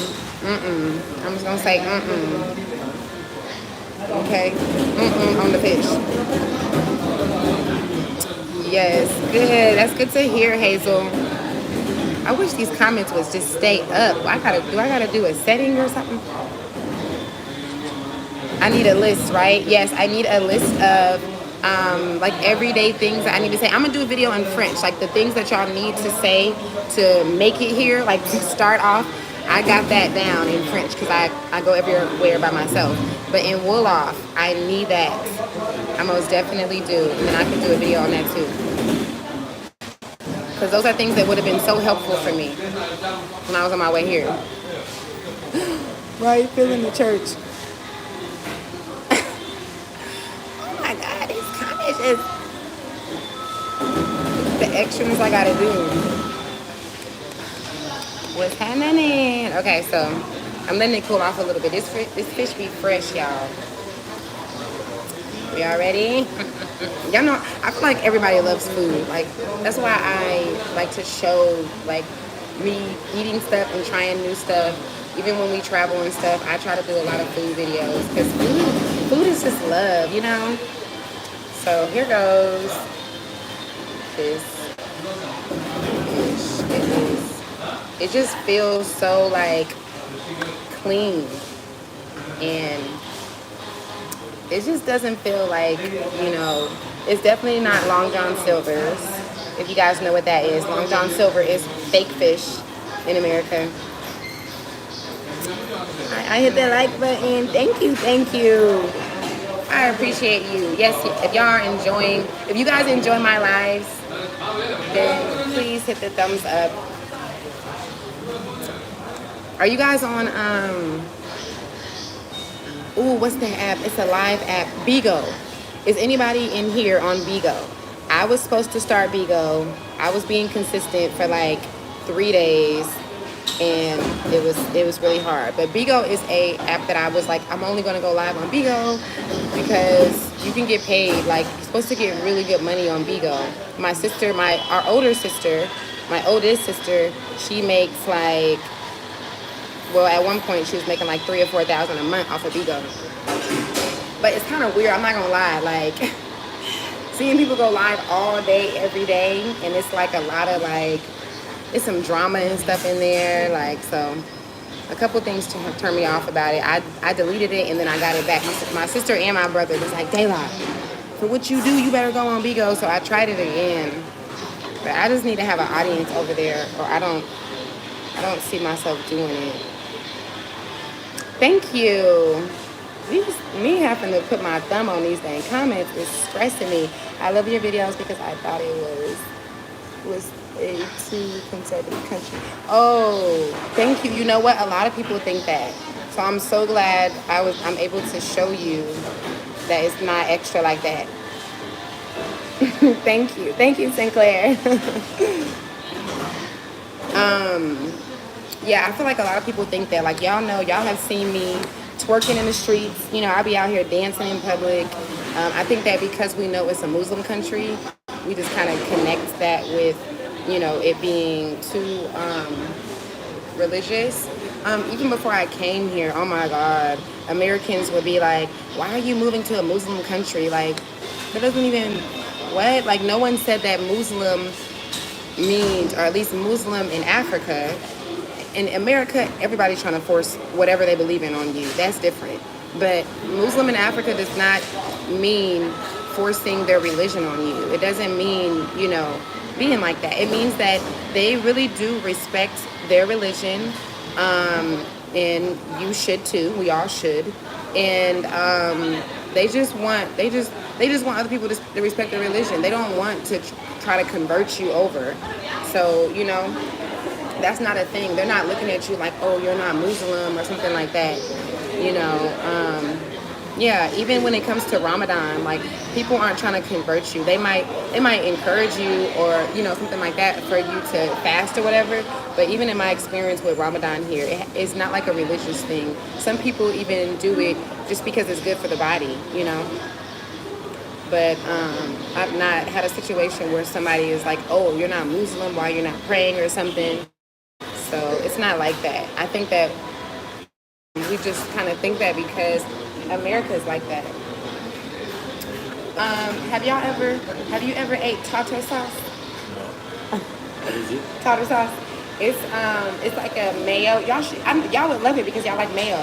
I'm just gonna say okay, on the fish. Yes, good. That's good to hear, Hazel. I wish these comments was just stay up. Do I gotta do a setting or something? I need a list, right? Yes, I need a list of like everyday things that I need to say. I'm gonna do a video in French, like the things that y'all need to say to make it here, like to start off. I got that down in French because I go everywhere by myself. But in Wolof, I need that. I most definitely do. And then I can do a video on that too. Because those are things that would have been so helpful for me when I was on my way here. Right, feeling the church. Oh my God, these comments is the extras I gotta do. What's happening? Okay, so I'm letting it cool off a little bit. This fish be fresh, y'all. Y'all ready? Y'all know, I feel like everybody loves food. Like, that's why I like to show, like, me eating stuff and trying new stuff. Even when we travel and stuff, I try to do a lot of food videos. Because food is just love, you know? So, here goes this fish. It just feels so, like, clean. And it just doesn't feel like, you know, it's definitely not Long John Silver's. If you guys know what that is. Long John Silver is fake fish in America. I hit that like button. Thank you. I appreciate you. Yes, if y'all are enjoying, if you guys enjoy my lives, then please hit the thumbs up. Are you guys on ooh, what's the app? It's a live app. Bigo. Is anybody in here on Bigo? I was supposed to start Bigo. I was being consistent for like 3 days, and it was really hard. But Bigo is a app that I was like, I'm only gonna go live on Bigo because you can get paid. Like, you're supposed to get really good money on Bigo. My sister, our older sister, my oldest sister, she makes like, well, at one point she was making like 3,000 or 4,000 a month off of Bigo. But it's kind of weird. I'm not gonna lie. Like, seeing people go live all day, every day, and it's like a lot of like, it's some drama and stuff in there. Like, so a couple things to turn me off about it. I deleted it and then I got it back. My sister and my brother was like, Dayla, for what you do, you better go on Bigo. So I tried it again. But I just need to have an audience over there, or I don't see myself doing it. Thank you. Me having to put my thumb on these dang comments is stressing me. I love your videos because I thought it was a too conservative country. Oh, thank you. You know what? A lot of people think that. So I'm so glad I'm able to show you that it's not extra like that. Thank you. Thank you, Sinclair. Yeah, I feel like a lot of people think that, like, y'all know, y'all have seen me twerking in the streets. You know, I be out here dancing in public. I think that because we know it's a Muslim country, we just kind of connect that with, you know, it being too religious. Even before I came here, oh my God, Americans would be like, why are you moving to a Muslim country? Like, that doesn't even, what? Like, no one said that Muslim means, or at least Muslim in Africa. In America, everybody's trying to force whatever they believe in on you. That's different. But Muslim in Africa does not mean forcing their religion on you. It doesn't mean, you know, being like that. It means that they really do respect their religion, and you should too. We all should. And they just want other people to respect their religion. They don't want to try to convert you over. So, you know, that's not a thing. They're not looking at you like, oh, you're not Muslim or something like that. You know, yeah, even when it comes to Ramadan, like, people aren't trying to convert you. They might encourage you, or, you know, something like that for you to fast or whatever. But even in my experience with Ramadan here, it's not like a religious thing. Some people even do it just because it's good for the body, you know. But I've not had a situation where somebody is like, oh, you're not Muslim, why you're not praying or something. So it's not like that. I think that we just kind of think that because America is like that. Have you ever ate tartar sauce? No. What is it? Tartar sauce. It's like a mayo. Y'all would love it because y'all like mayo.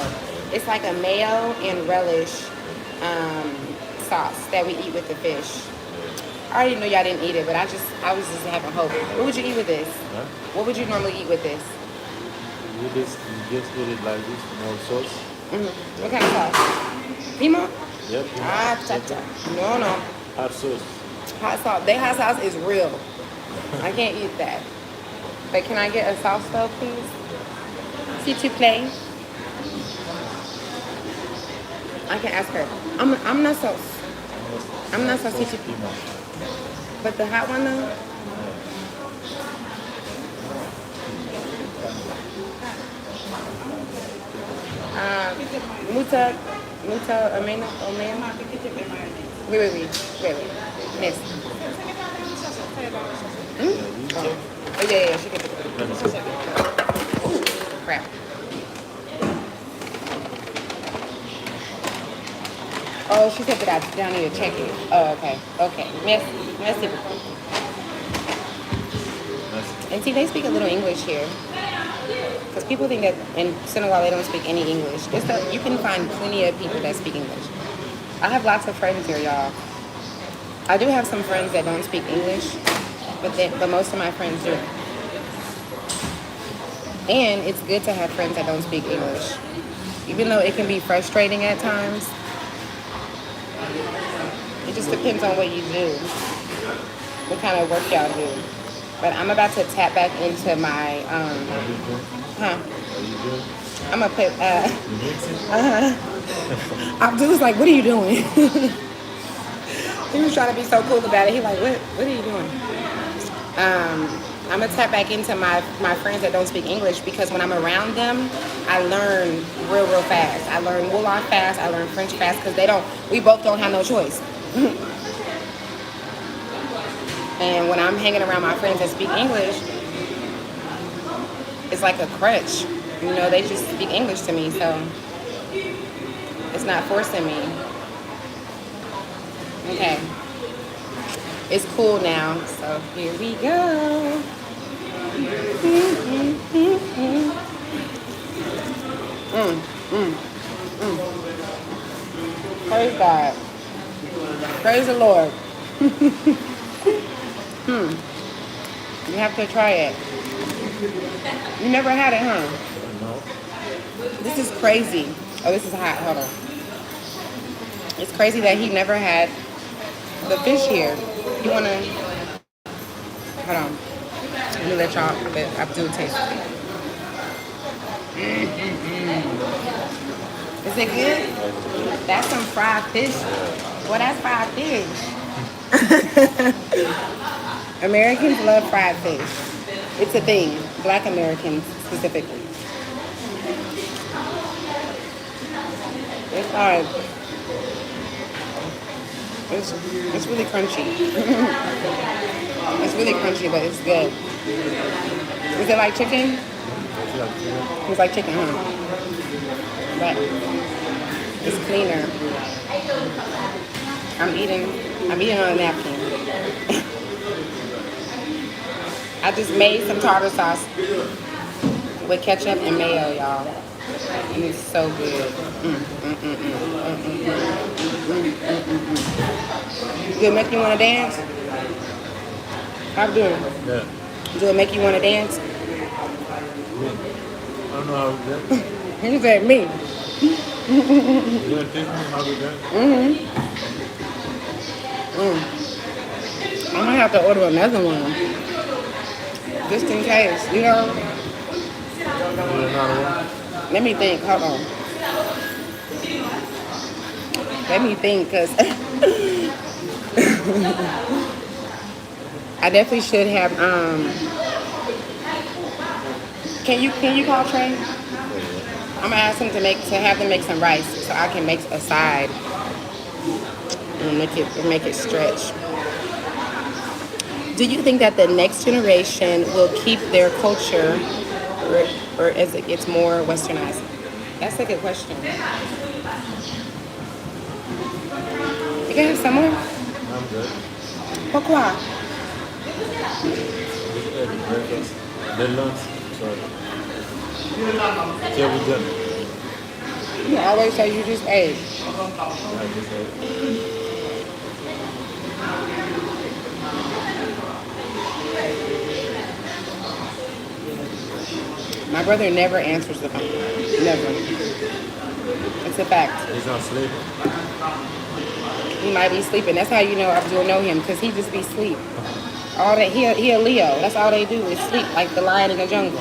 It's like a mayo and relish sauce that we eat with the fish. I already know y'all didn't eat it, but I was just having hope. What would you eat with this? Huh? What would you normally eat with this? With this, you just put it like this, no sauce. Mm-hmm. What kind of sauce? Piedmont? Yep. Ah, cha-cha. No. Hot sauce. Hot sauce. Their hot sauce is real. I can't eat that. But can I get a sauce though, please? S'il te plaît. I can ask her. I'm not sauce. I'm not sauce. But the hot one though? Muta, amena. Wait. Miss. Oh, yeah, she can take it. Ooh, crap. Oh, she said that I need to check it. Oh, okay. Merci. And see, they speak a little English here. Because people think that in Senegal they don't speak any English. You can find plenty of people that speak English. I have lots of friends here, y'all. I do have some friends that don't speak English, but most of my friends do. And it's good to have friends that don't speak English. Even though it can be frustrating at times, just depends on what you do, what kind of work y'all do. But I'm about to tap back into my, huh? Are you good? I'm gonna put, You mixing? Abdul was like, what are you doing? He was trying to be so cool about it. He like, what are you doing? I'm gonna tap back into my friends that don't speak English because when I'm around them, I learn real fast. I learn Wolof fast. I learn French fast because we both don't have no choice. And when I'm hanging around my friends that speak English, it's like a crutch. You know, they just speak English to me, so it's not forcing me. Okay. It's cool now, so here we go. Praise God. Praise the Lord. You have to try it. You never had it, huh? No. This is crazy. Oh, this is hot. Hold on. It's crazy that he never had the fish here. You wanna? Hold on. Let me let Abdul taste it. Is it good? That's some fried fish. Well, that's fried fish. Americans love fried fish. It's a thing. Black Americans specifically. It's hard. It's really crunchy. It's really crunchy, but it's good. Is it like chicken? It's like chicken, huh? But it's cleaner. I'm eating on a napkin. I just made some tartar sauce with ketchup and mayo, y'all. And it's so good. Do it make you want to dance? How do it? Yeah. Do it make you want to dance? Me. I don't know how to dance. He said me. You gonna teach me how to dance? I'm gonna have to order another one. Just in case, you know? You don't know how to walk? Let me think. Hold on. Let me think, cause I definitely should have. Can you call Trey? I'm gonna ask him to have them make some rice so I can make a side and make it stretch. Do you think that the next generation will keep their culture, or as it gets more westernized? That's a good question. You can have some more? I'm good. Pourquoi? Breakfast. Then lunch. Sorry. Yeah, we done. You always say you just ate. I just ate. My brother never answers the phone. Never. It's a fact. He's not sleeping. He might be sleeping. That's how you know Abdul know him, because he just be sleep. All that he a Leo. That's all they do is sleep like the lion in the jungle.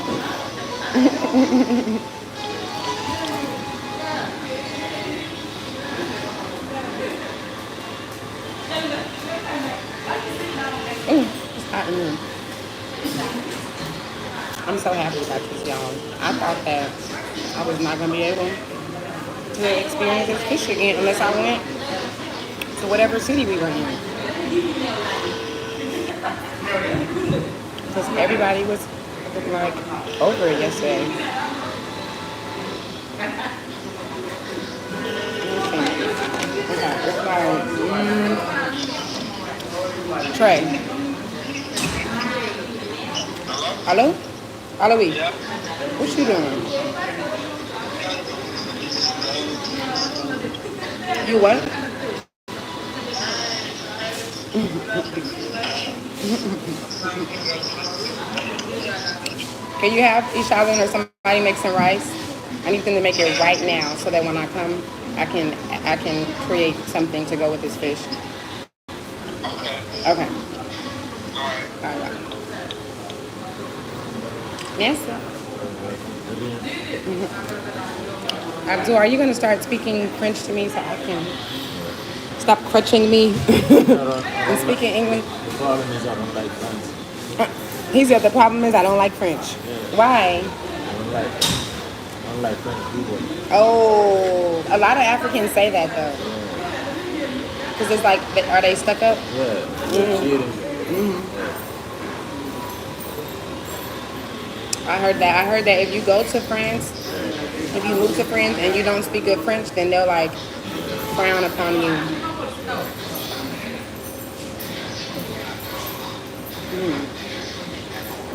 Ooh, it's hot in here. I'm so happy about this, y'all. I thought that I was not gonna be able to experience this fish again unless I went to whatever city we were in. Because everybody was like over it yesterday. Okay, it's like, Trey. Hello? Hello, oui. What you doing? You what? Can you have Ishalin or somebody make some rice? I need them to make it right now so that when I come, I can create something to go with this fish. Okay. All right. Yes. Abdul, are you going to start speaking French to me so I can stop crutching me I and don't like, speaking English? the problem is I don't like French. He said the problem is I don't like French. Yeah, Why? I don't like French people. Oh, a lot of Africans say that though. Because it's like, are they stuck up? Yeah, and they're cheating. I heard that. I heard that if you go to France, if you move to France and you don't speak good French, then they'll like frown upon you.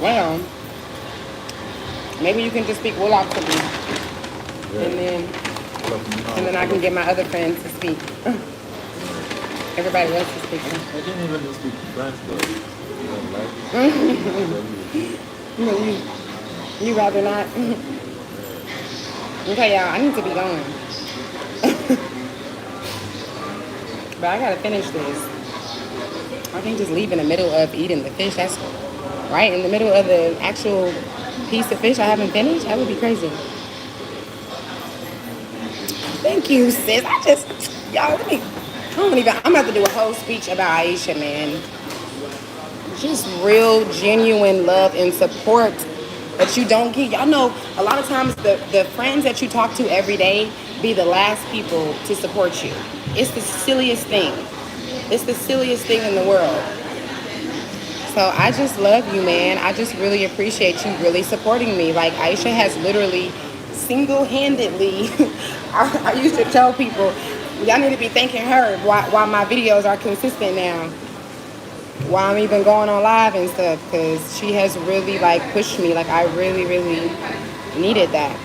Well, maybe you can just speak Wolof to me, and Yeah. then I can get my other friends to speak. Everybody else is speaking. I didn't even speak French, but I don't like it. You rather not? Okay, y'all. I need to be going, but I gotta finish this. I can't just leave in the middle of eating the fish. That's right in the middle of the actual piece of fish I haven't finished. That would be crazy. Thank you, sis. Y'all, let me. I don't even. I'm about to do a whole speech about Aisha, man. Just real, genuine love and support that you don't get. Y'all know a lot of times the friends that you talk to every day be the last people to support you. It's the silliest thing. It's the silliest thing in the world. So I just love you, man. I just really appreciate you really supporting me. Like Aisha has literally single-handedly, I used to tell people, y'all need to be thanking her why my videos are consistent now. Why I'm even going on live and stuff, because she has really like pushed me. Like I really, really needed that.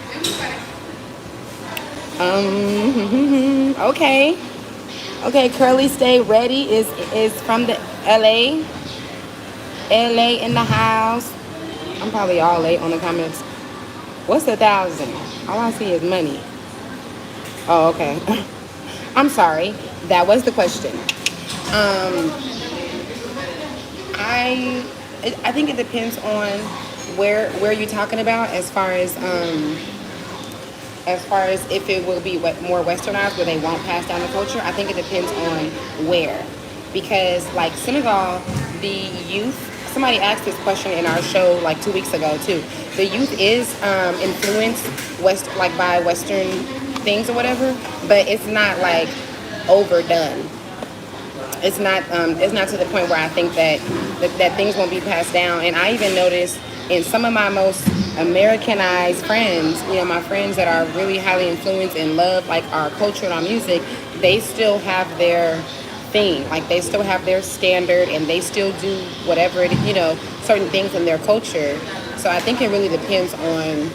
Okay. Okay, Curly Stay Ready is from the LA. LA in the house. I'm probably all late on the comments. What's 1,000? All I see is money. Oh, okay. I'm sorry. That was the question. I think it depends on where you're talking about as far as if it will be more westernized where they won't pass down the culture. I think it depends on where, because like Senegal, the youth. Somebody asked this question in our show like 2 weeks ago too. The youth is influenced by Western things or whatever, but it's not like overdone. It's not to the point where I think that things won't be passed down. And I even noticed in some of my most Americanized friends, my friends that are really highly influenced and love like our culture and our music, they still have their thing. Like they still have their standard and they still do whatever it, certain things in their culture. So I think it really depends on,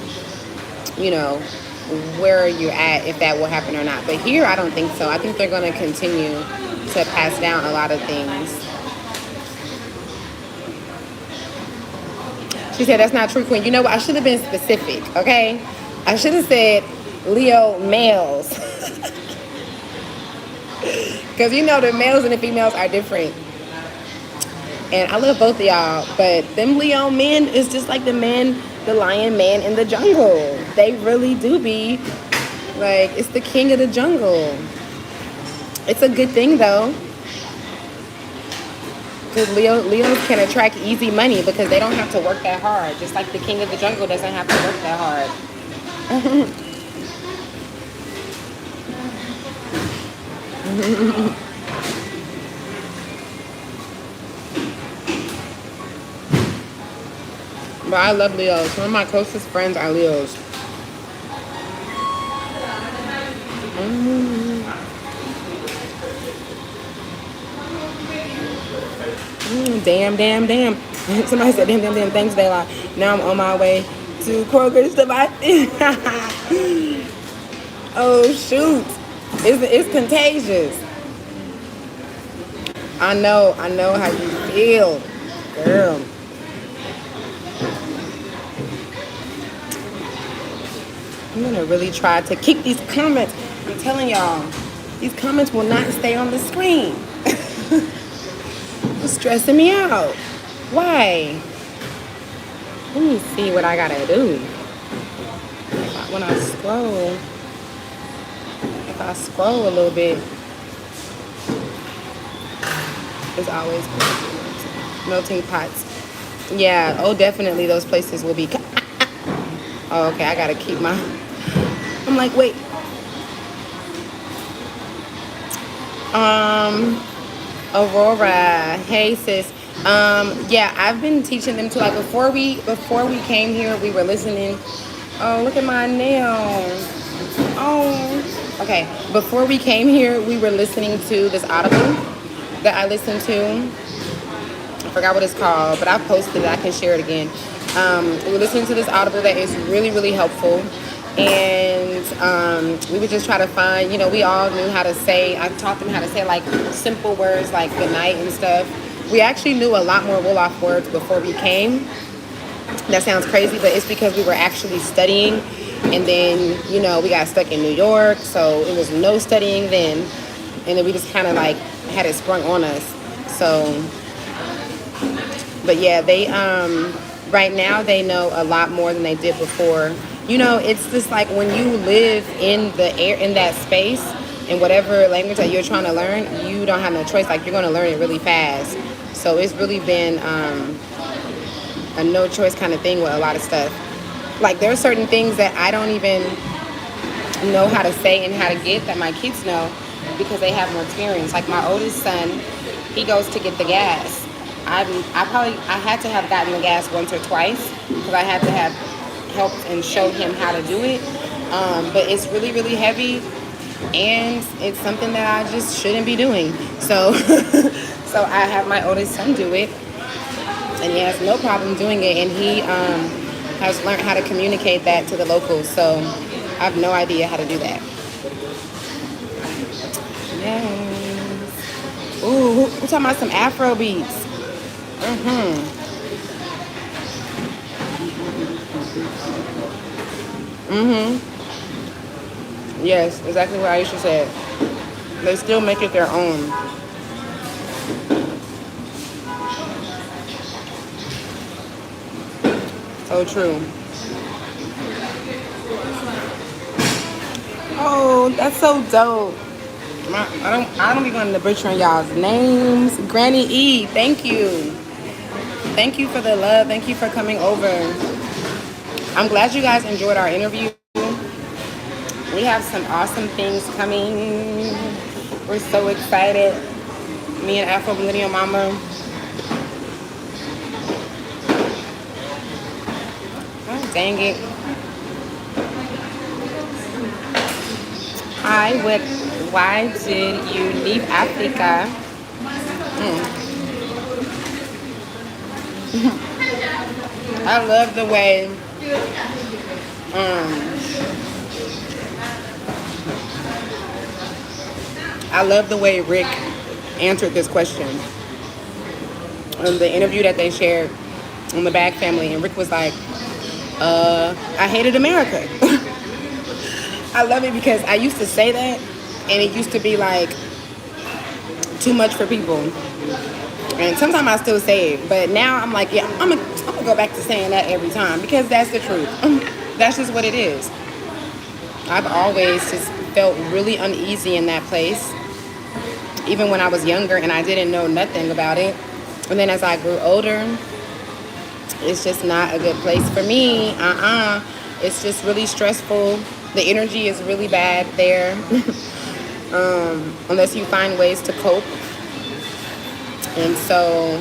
where you're at, if that will happen or not. But here, I don't think so. I think they're going to continue to pass down a lot of things. She said, that's not true, Queen. You know what? I should have been specific, okay? I should have said Leo males. Because the males and the females are different. And I love both of y'all. But them Leo men is just like the lion man in the jungle. They really do be like, it's the king of the jungle. It's a good thing though. Because Leos can attract easy money because they don't have to work that hard. Just like the king of the jungle doesn't have to work that hard. But I love Leos. Some of my closest friends are Leos. Damn. Somebody said damn, thanks, Daylight. Now I'm on my way to Kroger's to buy. Oh, shoot. It's contagious. I know how you feel, girl. I'm gonna really try to keep these comments. I'm telling y'all, these comments will not stay on the screen. It's stressing me out. Why? Let me see what I gotta do. When I scroll, if I scroll a little bit, it's always melting pots. Yeah, oh, definitely those places will be. Oh, okay, I gotta keep my. I'm like, wait. Aurora, hey sis. Yeah, I've been teaching them to like before we came here, we were listening. Oh, look at my nail. Oh, okay. Before we came here, we were listening to this audible that I listened to. I forgot what it's called, but I posted it. I can share it again. We were listening to this audible that is really, really helpful. And we would just try to find, we all knew how to say, I taught them how to say like simple words like good night and stuff. We actually knew a lot more Wolof words before we came. That sounds crazy, but it's because we were actually studying. And then, we got stuck in New York, so it was no studying then. And then we just kind of like had it sprung on us. So, but yeah, they, right now they know a lot more than they did before. It's just like when you live in the air, in that space, in whatever language that you're trying to learn, you don't have no choice. Like, you're going to learn it really fast. So it's really been a no choice kind of thing with a lot of stuff. Like, there are certain things that I don't even know how to say and how to get that my kids know because they have more experience. Like, my oldest son, he goes to get the gas. I had to have gotten the gas once or twice because I had to have helped and showed him how to do it. But it's really, really heavy, and it's something that I just shouldn't be doing. So, so I have my oldest son do it, and he has no problem doing it. And he has learned how to communicate that to the locals. So I have no idea how to do that. Yes. Ooh, we're talking about some Afro beats. Yes, exactly what Aisha said. They still make it their own. So true. Oh, that's so dope. I don't be going to butchering y'all's names. Granny E, thank you. Thank you for the love. Thank you for coming over. I'm glad you guys enjoyed our interview. We have some awesome things coming. We're so excited. Me and Afro Millennial Mama. Oh, dang it. Why did you leave Africa? I love the way Rick answered this question. The interview that they shared on the Bag family, and Rick was like, I hated America. I love it because I used to say that, and it used to be like too much for people. And sometimes I still say it, but now I'm like, yeah, I'm gonna go back to saying that every time because that's the truth. That's just what it is. I've always just felt really uneasy in that place, even when I was younger and I didn't know nothing about it. And then as I grew older, it's just not a good place for me. It's just really stressful. The energy is really bad there. Unless you find ways to cope. And so,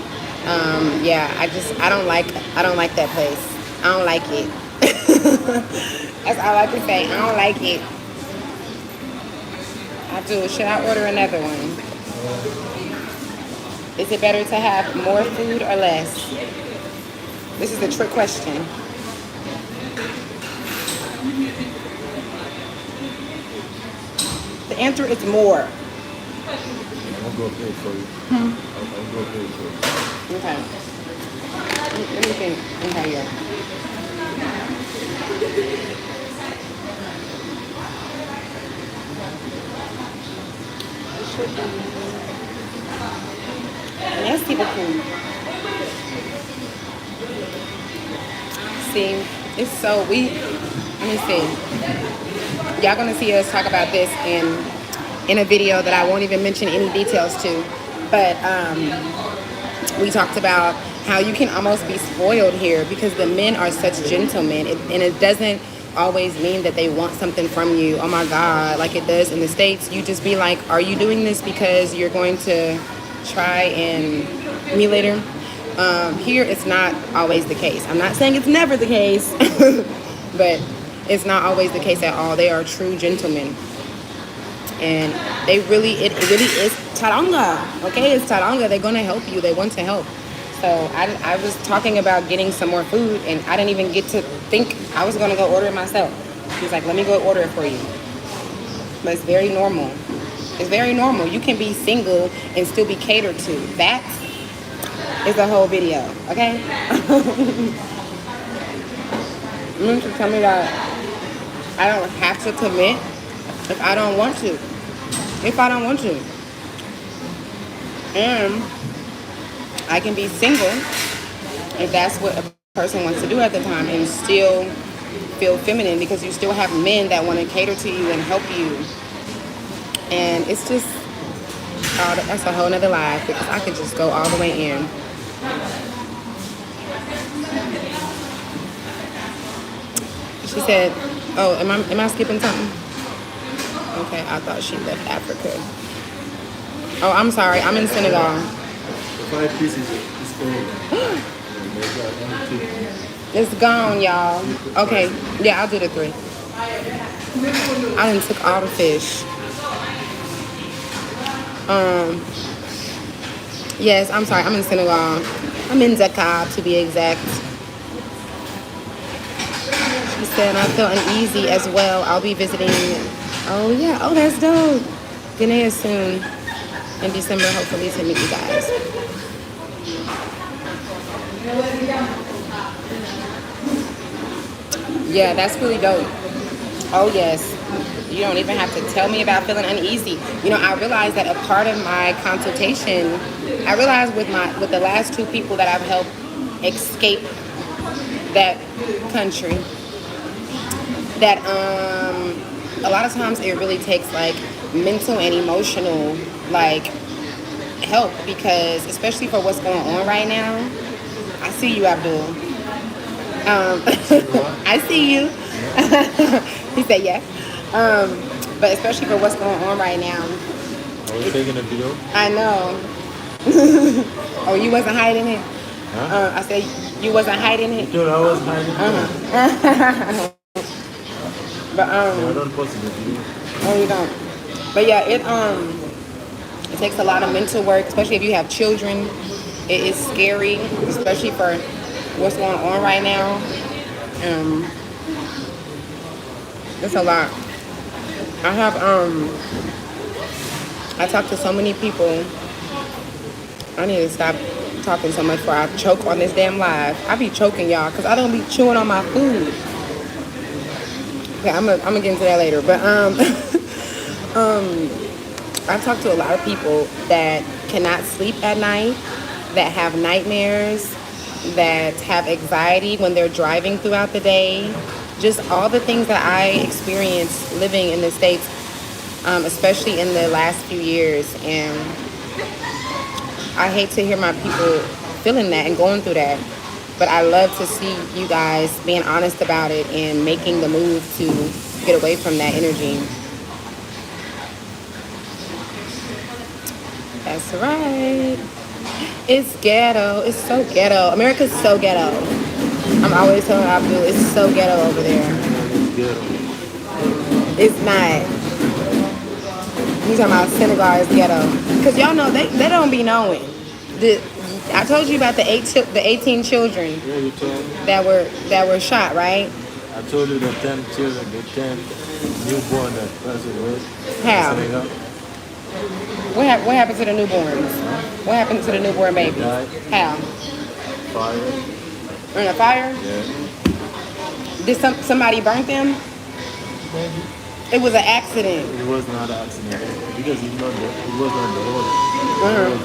yeah, I don't like that place. I don't like it. That's all I can say. I don't like it. Abdul, should I order another one? Is it better to have more food or less? This is a trick question. The answer is more. I'll go pay for you. I'll go pay for you. Okay. Let me think. Okay, yeah. Yes, people cool. See, it's so let me see. Y'all gonna see us talk about this in a video that I won't even mention any details to. But we talked about how you can almost be spoiled here because the men are such gentlemen, and it doesn't always mean that they want something from you. Oh my God, like it does in the States. You just be like, are you doing this because you're going to try and me later? Here, it's not always the case. I'm not saying it's never the case, but it's not always the case at all. They are true gentlemen. And it really is Taranga. Okay, it's Taranga. They're gonna help you. They want to help. So I was talking about getting some more food, and I didn't even get to think I was gonna go order it myself. He was like, "Let me go order it for you." But it's very normal. It's very normal. You can be single and still be catered to. That is the whole video. Okay. You can tell me that I don't have to commit if I don't want to. If I don't want to. And I can be single if that's what a person wants to do at the time and still feel feminine because you still have men that want to cater to you and help you. And it's just, that's a whole nother life because I could just go all the way in. She said, oh, am I skipping something? Okay, I thought she left Africa. Oh, I'm sorry. I'm in Senegal. The 5 pieces is gone. It's gone, y'all. Okay, yeah, I'll do the 3. I done took all the fish. Yes, I'm sorry. I'm in Senegal. I'm in Dakar, to be exact. She said, I feel uneasy as well. I'll be visiting. Oh, yeah. Oh, that's dope. Guinea soon. In December, hopefully, to meet you guys. Yeah, that's really dope. Oh, yes. You don't even have to tell me about feeling uneasy. You know, I realized that a part of my consultation, I realized with the last 2 people that I've helped escape that country, that a lot of times it really takes like mental and emotional like help because especially for what's going on right now. I see you, Abdul. I see you. He said yeah. But especially for what's going on right now. Are we taking a video? I know. Oh, you wasn't hiding it? Huh? I said you wasn't hiding it? You thought I was hiding it? But No, I don't post the video. Oh, you don't. But yeah, it takes a lot of mental work, especially if you have children. It is scary, especially for what's going on right now. It's a lot. I talk to so many people. I need to stop talking so much before I choke on this damn live. I be choking y'all because I don't be chewing on my food. Okay, I'm gonna get into that later. But I've talked to a lot of people that cannot sleep at night, that have nightmares, that have anxiety when they're driving throughout the day. Just all the things that I experienced living in the States, especially in the last few years. And I hate to hear my people feeling that and going through that. But I love to see you guys being honest about it and making the move to get away from that energy. That's right. It's ghetto. It's so ghetto. America's so ghetto. I'm always telling Abdul, it's so ghetto over there. It's ghetto. It's not. You talking about Senegal is ghetto. Because y'all know, they don't be knowing. I told you about the 18 children Yeah, you told me. that were shot, right? I told you the 10 children, the 10 newborn that passed away. How? Senegal. What happened to the newborns? What happened to the newborn babies? Died. How? Fire. In a fire? Yeah. Did somebody burn them? Maybe. It was an accident. It was not an accident because it was on the whole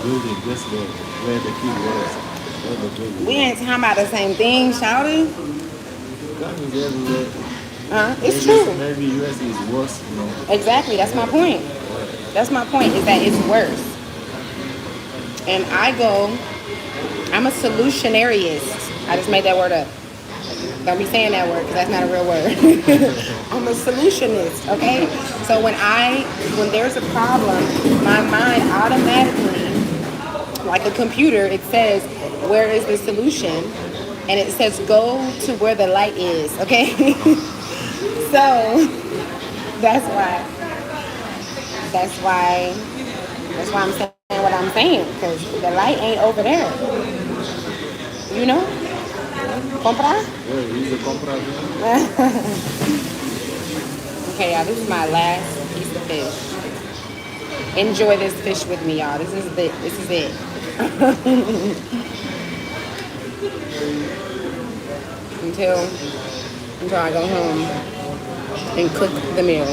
building just there where the kid was. Where the baby We was. ain't talking about the same thing, shouty. Gun is everywhere. It's true. Maybe US is worse, you know. Exactly. That's my point. That's my point, is that it's worse. And I'm a solutionariist. I just made that word up. Don't be saying that word because that's not a real word. I'm a solutionist, okay? So when there's a problem, my mind automatically, like a computer, it says, where is the solution? And it says, go to where the light is, okay? So that's why I'm saying what I'm saying, because the light ain't over there. You know? Compra? Yeah, he's a compra. Okay, y'all, this is my last piece of fish. Enjoy this fish with me, y'all. This is it. until I go home and cook the meal.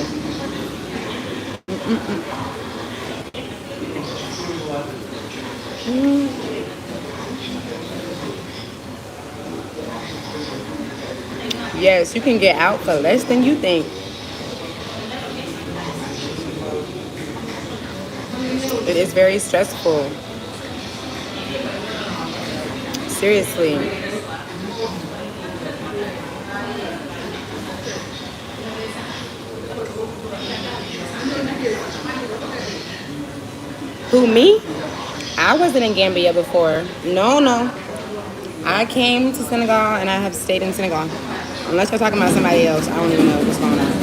Yes, you can get out for less than you think. It is very stressful. Seriously. Who, me? I wasn't in Gambia before. No. I came to Senegal and I have stayed in Senegal. Unless you're talking about somebody else, I don't even know what's going on.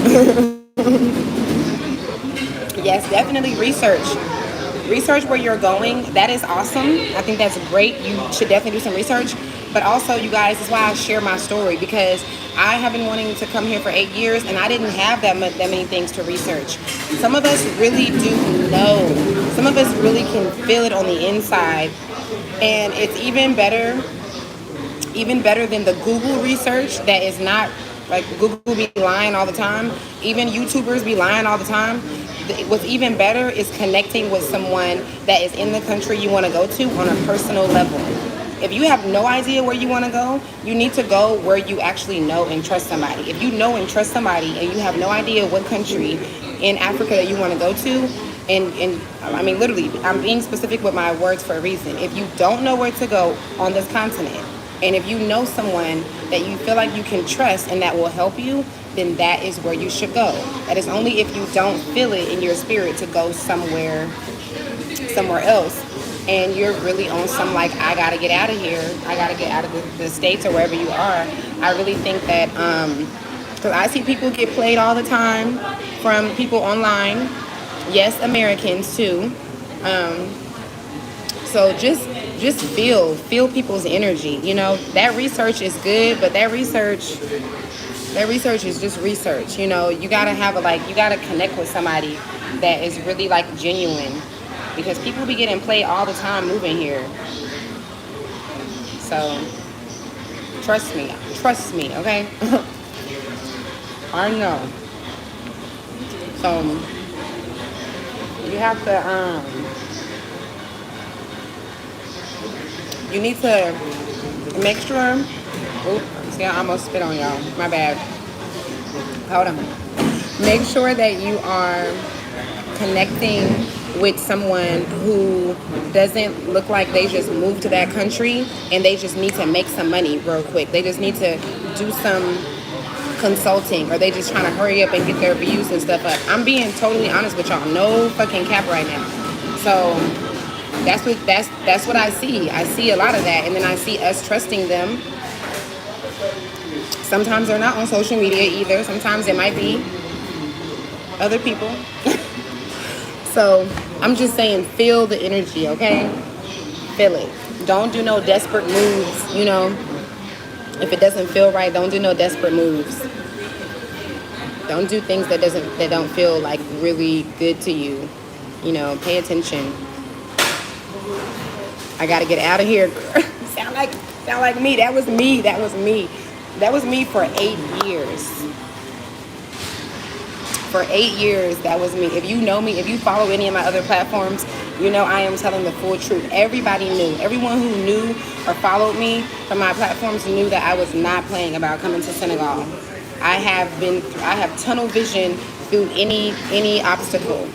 Yes, definitely research. Research where you're going. That is awesome. I think that's great. You should definitely do some research. But also, you guys, that's why I share my story, because I have been wanting to come here for 8 years and I didn't have that many things to research. Some of us really do know. Some of us really can feel it on the inside. And it's even better than the Google research that is not, like, Google be lying all the time. Even YouTubers be lying all the time. What's even better is connecting with someone that is in the country you want to go to on a personal level. If you have no idea where you want to go, you need to go where you actually know and trust somebody. If you know and trust somebody and you have no idea what country in Africa that you want to go to, and I mean, literally, I'm being specific with my words for a reason. If you don't know where to go on this continent, and if you know someone that you feel like you can trust and that will help you, then that is where you should go. That is only if you don't feel it in your spirit to go somewhere else, and you're really on some, like, I gotta get out of here, I gotta get out of the States or wherever you are. I really think that, because I see people get played all the time from people online. Yes, Americans too. So just feel people's energy. You know, that research is good, but that research is just research. You know, you gotta you gotta connect with somebody that is really, like, genuine, because people be getting played all the time moving here. So trust me, okay? I know. So you have to you need to make sure. Oops, see, I almost spit on y'all. My bad. Hold on. Make sure that you are connecting with someone who doesn't look like they just moved to that country and they just need to make some money real quick. They just need to do some consulting, or they just trying to hurry up and get their views and stuff up. I'm being totally honest with y'all. No fucking cap right now. So that's what I see. I see a lot of that, and then I see us trusting them. Sometimes they're not on social media either. Sometimes it might be other people. So I'm just saying, feel the energy, okay? Feel it. Don't do no desperate moves, you know. If it doesn't feel right, don't do no desperate moves. Don't do things that don't feel like really good to you. You know, pay attention. I gotta get out of here. sound like me. That was me for 8 years. For 8 years, that was me. If you know me, if you follow any of my other platforms, you know I am telling the full truth. Everybody knew. Everyone who knew or followed me from my platforms knew that I was not playing about coming to Senegal. I have tunnel vision through any obstacle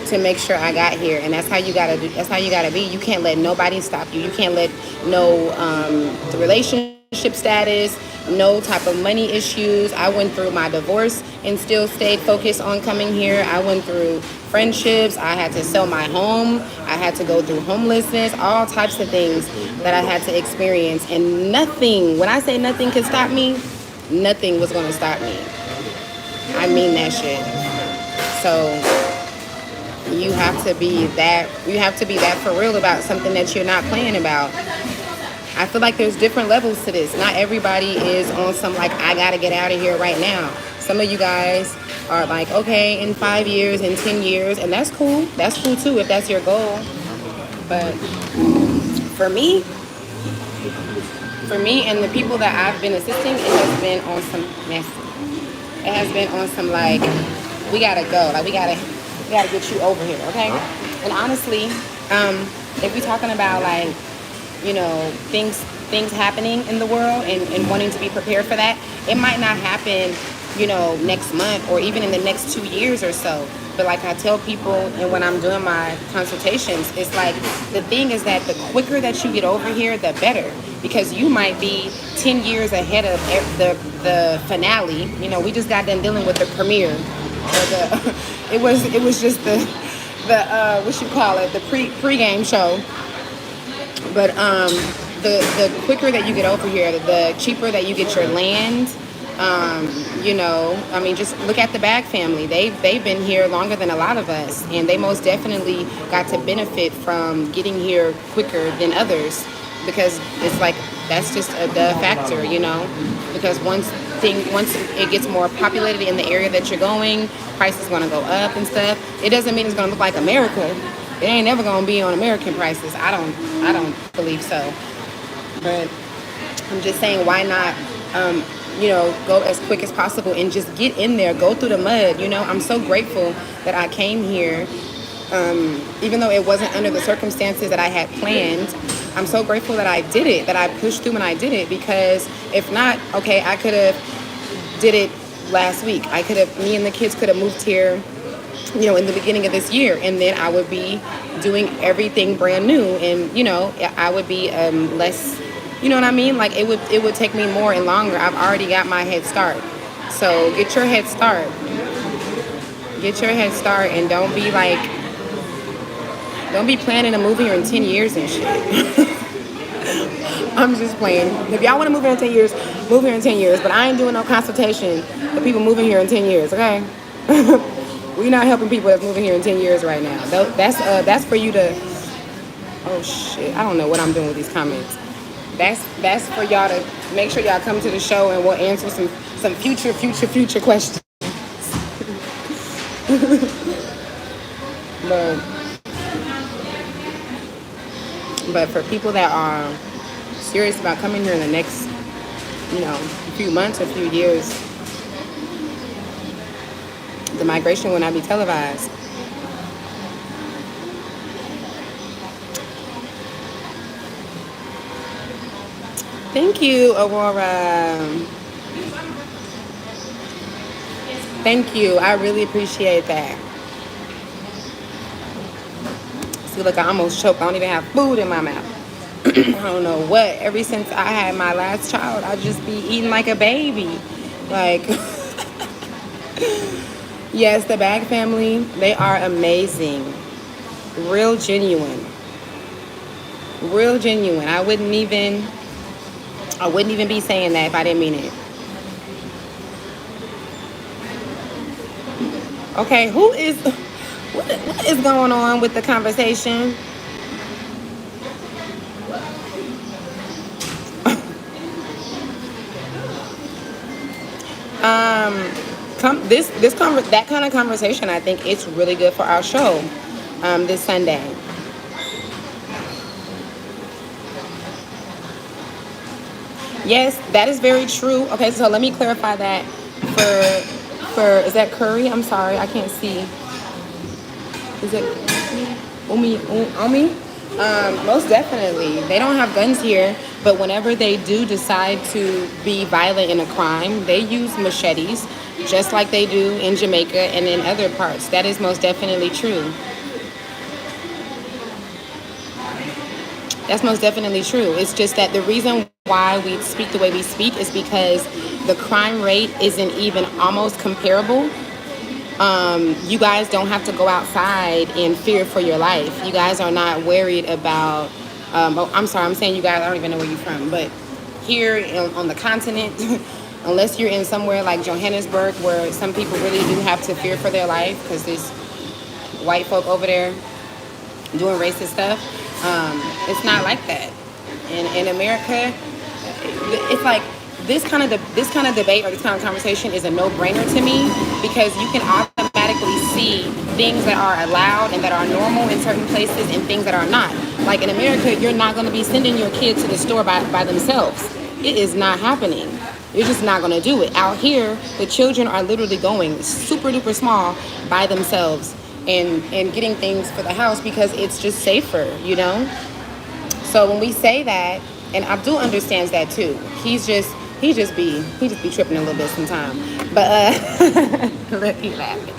to make sure I got here, and that's how you gotta do. That's how you gotta be. You can't let nobody stop you. You can't let no the relationship status, no type of money issues. I went through my divorce and still stayed focused on coming here. I went through friendships. I had to sell my home. I had to go through homelessness. All types of things that I had to experience, and nothing. When I say nothing could stop me, nothing was gonna stop me. I mean that shit. So you have to be that for real about something that you're not playing about. I feel like there's different levels to this. Not everybody is on some like I gotta get out of here right now. Some of you guys are like, okay, in 5 years, in 10 years, and that's cool. That's cool too if that's your goal. But for me and the people that I've been assisting, it has been on some messy. It has been on some like, we gotta go. Like we gotta get you over here, okay? And honestly, if we're talking about like, you know, things happening in the world and wanting to be prepared for that, it might not happen, you know, next month or even in the next 2 years or so. But like I tell people, and when I'm doing my consultations, it's like the thing is that the quicker that you get over here, the better, because you might be 10 years ahead of the finale. You know, we just got done dealing with the premiere. It was just the what you call it, the pre-game show. But the quicker that you get over here, the cheaper that you get your land. You know, I mean, just look at the Bag family. They've been here longer than a lot of us, and they most definitely got to benefit from getting here quicker than others, because it's like that's just the factor, you know. Because once it gets more populated in the area that you're going, prices going to go up and stuff. It doesn't mean it's going to look like America. It ain't never going to be on American prices. I don't believe so. But I'm just saying, why not, you know, go as quick as possible and just get in there, go through the mud. You know, I'm so grateful that I came here, even though it wasn't under the circumstances that I had planned. I'm so grateful that I did it, that I pushed through and I did it, because if not, okay, I could have did it last week. Me and the kids could have moved here, you know, in the beginning of this year, and then I would be doing everything brand new, and you know, I would be less, you know what I mean? Like it would take me more and longer. I've already got my head start. So get your head start. Get your head start, and don't be planning to move here in 10 years and shit. I'm just playing. If y'all want to move here in 10 years, move here in 10 years. But I ain't doing no consultation for people moving here in 10 years, okay? We're not helping people that's moving here in 10 years right now. That's for you to... Oh, shit. I don't know what I'm doing with these comments. That's for y'all to make sure y'all come to the show, and we'll answer some future questions. But for people that are serious about coming here in the next, you know, few months or few years, the migration will not be televised. Thank you, Aurora. Thank you. I really appreciate that. See, look, I almost choked. I don't even have food in my mouth. I don't know what. Ever since I had my last child, I just be eating like a baby. Like, yes, the Bag family, they are amazing. Real genuine. Real genuine. I wouldn't even be saying that if I didn't mean it. Okay, what is going on with the conversation? That kind of conversation, I think it's really good for our show this Sunday. Yes, that is very true. Okay, so let me clarify that for, is that curry? I'm sorry, I can't see. Is it Omi? Most definitely. They don't have guns here, but whenever they do decide to be violent in a crime, they use machetes, just like they do in Jamaica and in other parts. That is most definitely true. That's most definitely true. It's just that the reason why we speak the way we speak is because the crime rate isn't even almost comparable. You guys don't have to go outside in fear for your life. You guys are not worried about, oh, I'm sorry, I'm saying you guys, I don't even know where you're from, but here on the continent, unless you're in somewhere like Johannesburg where some people really do have to fear for their life because there's white folk over there doing racist stuff, it's not like that. In America, it's like this kind of debate or this kind of conversation is a no-brainer to me because you can automatically see things that are allowed and that are normal in certain places and things that are not. Like in America, you're not going to be sending your kids to the store by themselves. It is not happening. You're just not going to do it. Out here, the children are literally going super duper small by themselves and getting things for the house because it's just safer, you know? So when we say that, and Abdul understands that too. He just be tripping a little bit sometimes. But he laughing.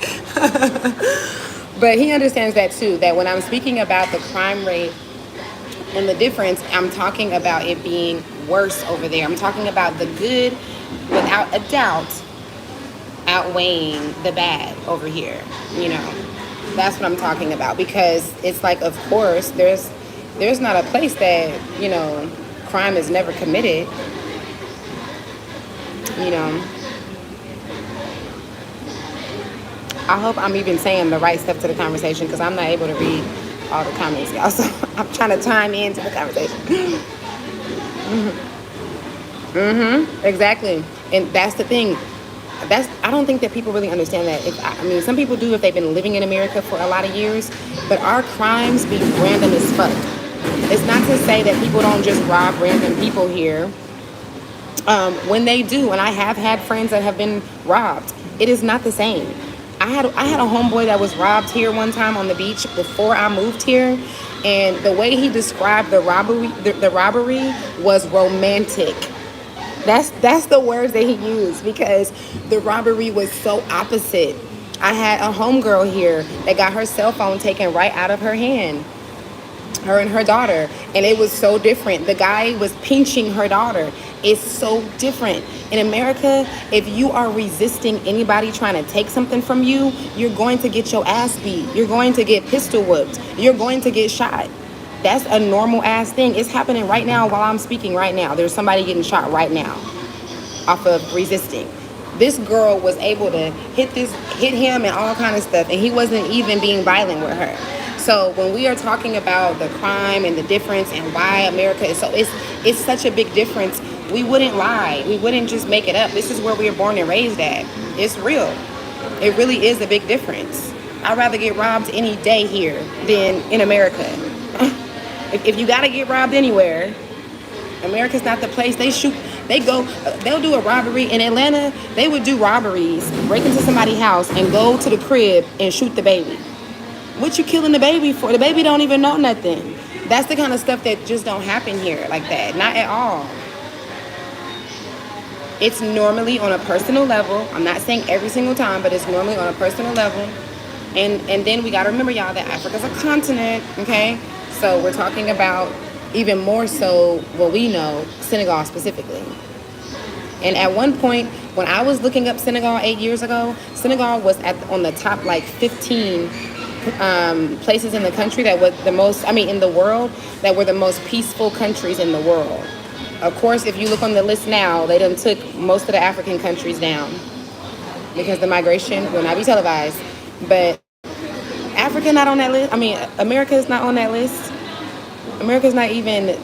But he understands that too, that when I'm speaking about the crime rate and the difference, I'm talking about it being worse over there. I'm talking about the good without a doubt outweighing the bad over here, you know. That's what I'm talking about because it's like, of course, there's not a place that, you know, crime is never committed, you know. I hope I'm even saying the right stuff to the conversation because I'm not able to read all the comments, y'all. So I'm trying to chime into the conversation. Exactly. And that's the thing. I don't think that people really understand that. I mean, some people do if they've been living in America for a lot of years, but our crimes be random as fuck. It's not to say that people don't just rob random people here. When they do, and I have had friends that have been robbed, it is not the same. I had a homeboy that was robbed here one time on the beach before I moved here, and the way he described the robbery was romantic. That's the words that he used because the robbery was so opposite. I had a homegirl here that got her cell phone taken right out of her hand, her and her daughter, and it was so different. The guy was pinching her daughter. It's so different. In America, if you are resisting anybody trying to take something from you, you're going to get your ass beat. You're going to get pistol whipped. You're going to get shot. That's a normal ass thing. It's happening right now while I'm speaking right now. There's somebody getting shot right now off of resisting. This girl was able to hit him and all kind of stuff, and he wasn't even being violent with her. So when we are talking about the crime and the difference and why America is so, it's such a big difference. We wouldn't lie. We wouldn't just make it up. This is where we were born and raised at. It's real. It really is a big difference. I'd rather get robbed any day here than in America. If you gotta get robbed anywhere, America's not the place. They'll do a robbery in Atlanta. They would do robberies, break into somebody's house and go to the crib and shoot the baby. What you killing the baby for? The baby don't even know nothing. That's the kind of stuff that just don't happen here like that. Not at all. It's normally on a personal level. I'm not saying every single time, but it's normally on a personal level. And then we gotta remember, y'all, that Africa's a continent, okay? So we're talking about even more so what we know, Senegal specifically. And at one point, when I was looking up Senegal 8 years ago, Senegal was on the top like 15 places in the country that were the most, in the world, that were the most peaceful countries in the world. Of course, if you look on the list now, they done took most of the African countries down because the migration will not be televised. But Africa not on that list. America is not on that list. America's not even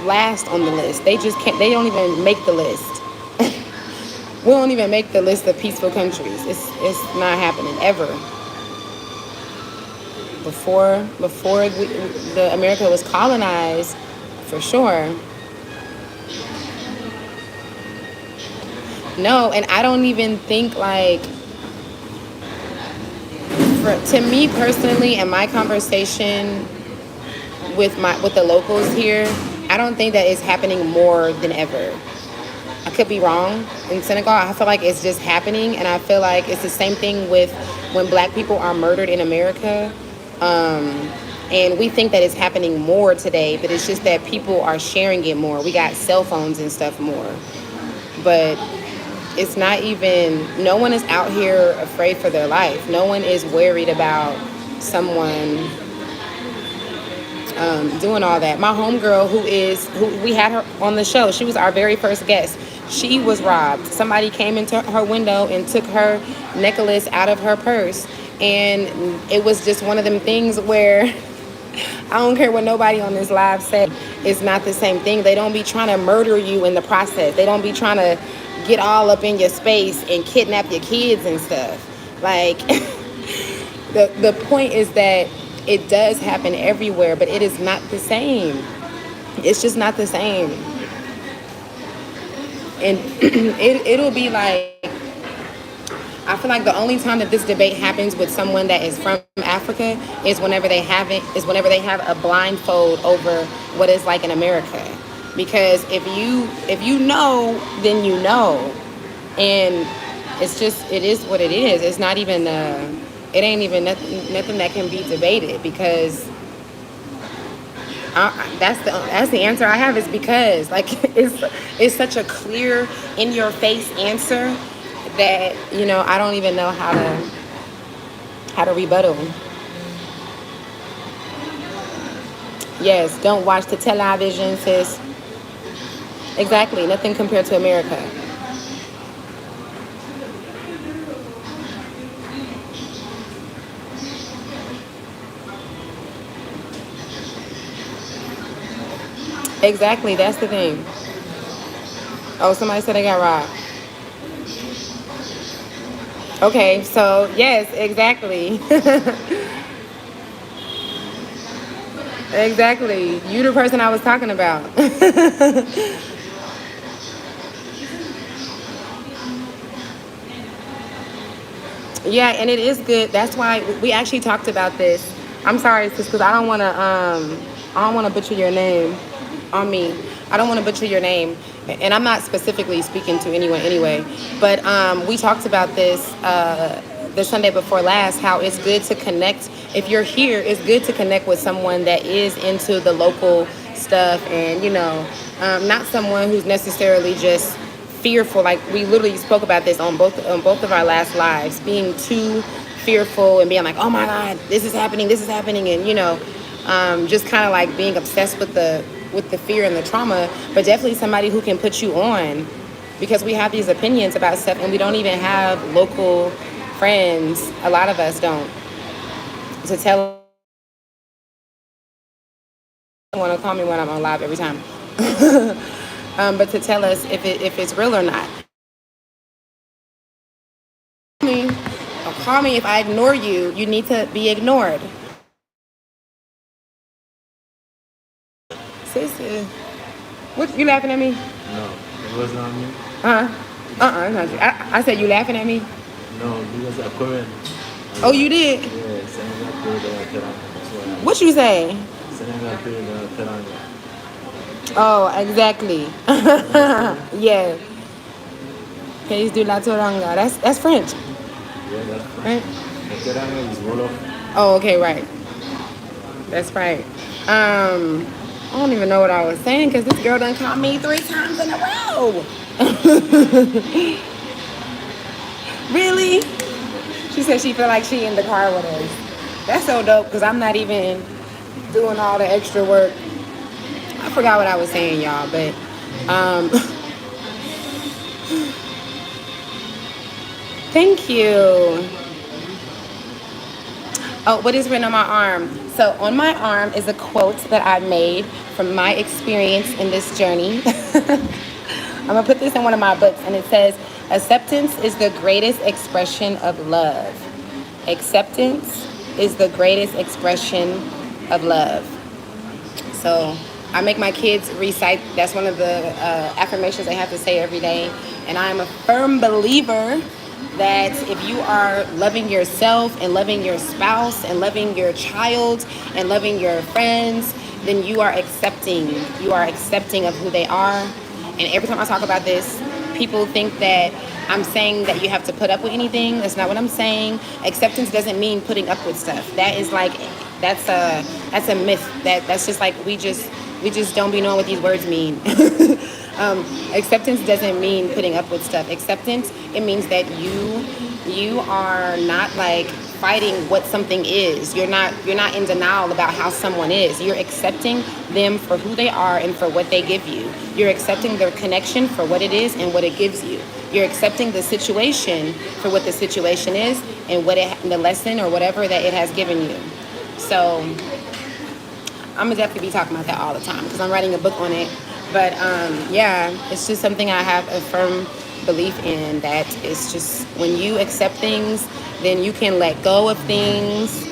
last on the list. They don't even make the list. We don't even make the list of peaceful countries. It's not happening ever. Before America was colonized, for sure. No, and I don't even think like To me personally, and my conversation with the locals here, I don't think that it's happening more than ever. I could be wrong. In Senegal, I feel like it's just happening, and I feel like it's the same thing with when black people are murdered in America. Um, and we think that it's happening more today, but it's just that people are sharing it more. We got cell phones and stuff more. But it's not even, no one is out here afraid for their life. No one is worried about someone doing all that. My homegirl, who we had her on the show, she was our very first guest. She was robbed. Somebody came into her window and took her necklace out of her purse. And it was just one of them things where I don't care what nobody on this live said. It's not the same thing. They don't be trying to murder you in the process. They don't be trying to get all up in your space and kidnap your kids and stuff. Like, the point is that it does happen everywhere, but it is not the same. It's just not the same. And it'll be like, I feel like the only time that this debate happens with someone that is from Africa is whenever they have a blindfold over what it's like in America. Because if you know, then you know. And it is what it is. It's not even it ain't even nothing that can be debated, because that's the answer I have, is because, like, it's such a clear, in your face answer that, I don't even know how to rebuttal. Yes, don't watch the television, sis. Exactly, nothing compared to America. Exactly, that's the thing. Oh, somebody said they got robbed. Okay, so yes, exactly. Exactly. You the person I was talking about. Yeah, and it is good. That's why we actually talked about this. I'm sorry, sis, because I don't want to butcher your name on me. I don't want to butcher your name, and I'm not specifically speaking to anyone anyway. But we talked about this the Sunday before last. How it's good to connect. If you're here, it's good to connect with someone that is into the local stuff, and not someone who's necessarily just fearful. Like, we literally spoke about this on both of our last lives, being too fearful and being like, oh my God, this is happening, and just kind of like being obsessed with the fear and the trauma. But definitely somebody who can put you on, because we have these opinions about stuff and we don't even have local friends. A lot of us don't, to tell. Want to call me when I'm on live every time. But to tell us if it's real or not. Call me if I ignore you. You need to be ignored. Sis, what, you laughing at me? No, it was not me. I said, you laughing at me? No, because I'm Korean. Oh, you did? Yeah, Senegal Korean. What you say? Senegal Korean. Oh, exactly. Yeah. Pays de la Toranga. That's French. Yeah, that's Right? the Teranga is Wolof. Oh, okay, right. That's right. I don't even know what I was saying, because this girl done called me 3 times in a row. Really? She said she feel like she in the car with us. That's so dope, because I'm not even doing all the extra work. I forgot what I was saying, y'all, but thank you. Oh, what is written on my arm? So on my arm is a quote that I made from my experience in this journey. I'm gonna put this in one of my books, and it says, acceptance is the greatest expression of love. Acceptance is the greatest expression of love. So I make my kids recite, that's one of the affirmations they have to say every day. And I'm a firm believer that if you are loving yourself and loving your spouse and loving your child and loving your friends, then you are accepting. You are accepting of who they are. And every time I talk about this, people think that I'm saying that you have to put up with anything. That's not what I'm saying. Acceptance doesn't mean putting up with stuff. That is like that's a myth. That's just like we just don't be knowing what these words mean. Acceptance doesn't mean putting up with stuff. Acceptance, it means that you are not like fighting what something is. You're not in denial about how someone is. You're accepting them for who they are and for what they give you. You're accepting their connection for what it is and what it gives you. You're accepting the situation for what the situation is and the lesson or whatever that it has given you. So I'm gonna definitely be talking about that all the time because I'm writing a book on it. But yeah, it's just something I have a firm belief in, that it's just when you accept things, then you can let go of things.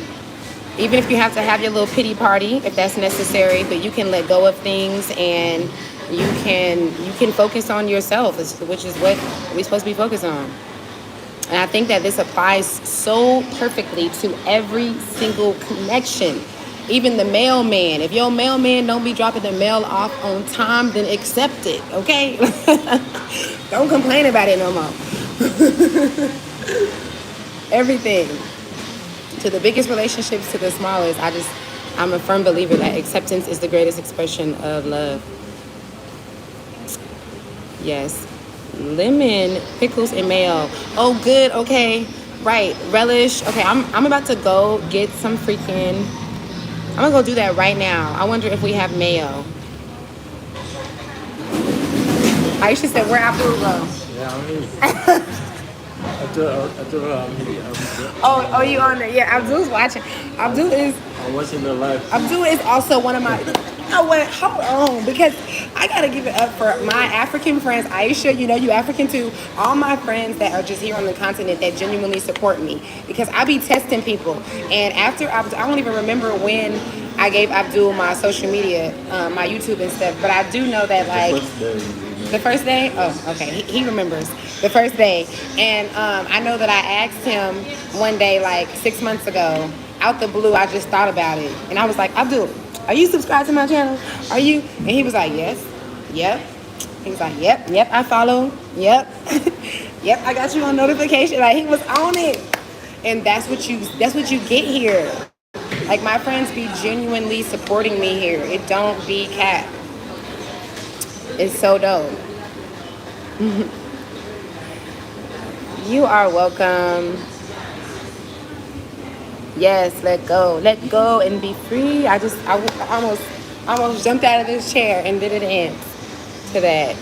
Even if you have to have your little pity party, if that's necessary, but you can let go of things and you can focus on yourself, which is what we're supposed to be focused on. And I think that this applies so perfectly to every single connection. Even the mailman. If your mailman don't be dropping the mail off on time, then accept it, okay? Don't complain about it no more. Everything. To the biggest relationships to the smallest, I'm a firm believer that acceptance is the greatest expression of love. Yes. Lemon, pickles, and mayo. Oh, good. Okay. Right. Relish. Okay, I'm about to go get some freaking... I'm gonna go do that right now. I wonder if we have mayo. Aisha said, where Abdul go? Yeah, I'm here. I told her I'm here. Oh, you on there? Yeah, Abdul's watching. I'm watching the live. Abdul is also one of my... You know what? Hold on, because I gotta give it up for my African friends. Aisha, you know you African too. All my friends that are just here on the continent that genuinely support me, because I be testing people. And after Abdul, I don't even remember when I gave Abdul my social media, my YouTube and stuff. But I do know that like the first day. Oh, okay. He remembers the first day. And I know that I asked him one day, like 6 months ago, out the blue. I just thought about it, and I was like, Abdul, are you subscribed to my channel? Are you? And he was like, yes. Yep. He was like, yep, I follow. Yep. Yep, I got you on notification. Like, he was on it. And that's what you get here. Like, my friends be genuinely supporting me here. It don't be cap. It's so dope. You are welcome. Yes, let go and be free. I almost jumped out of this chair and did a dance to that.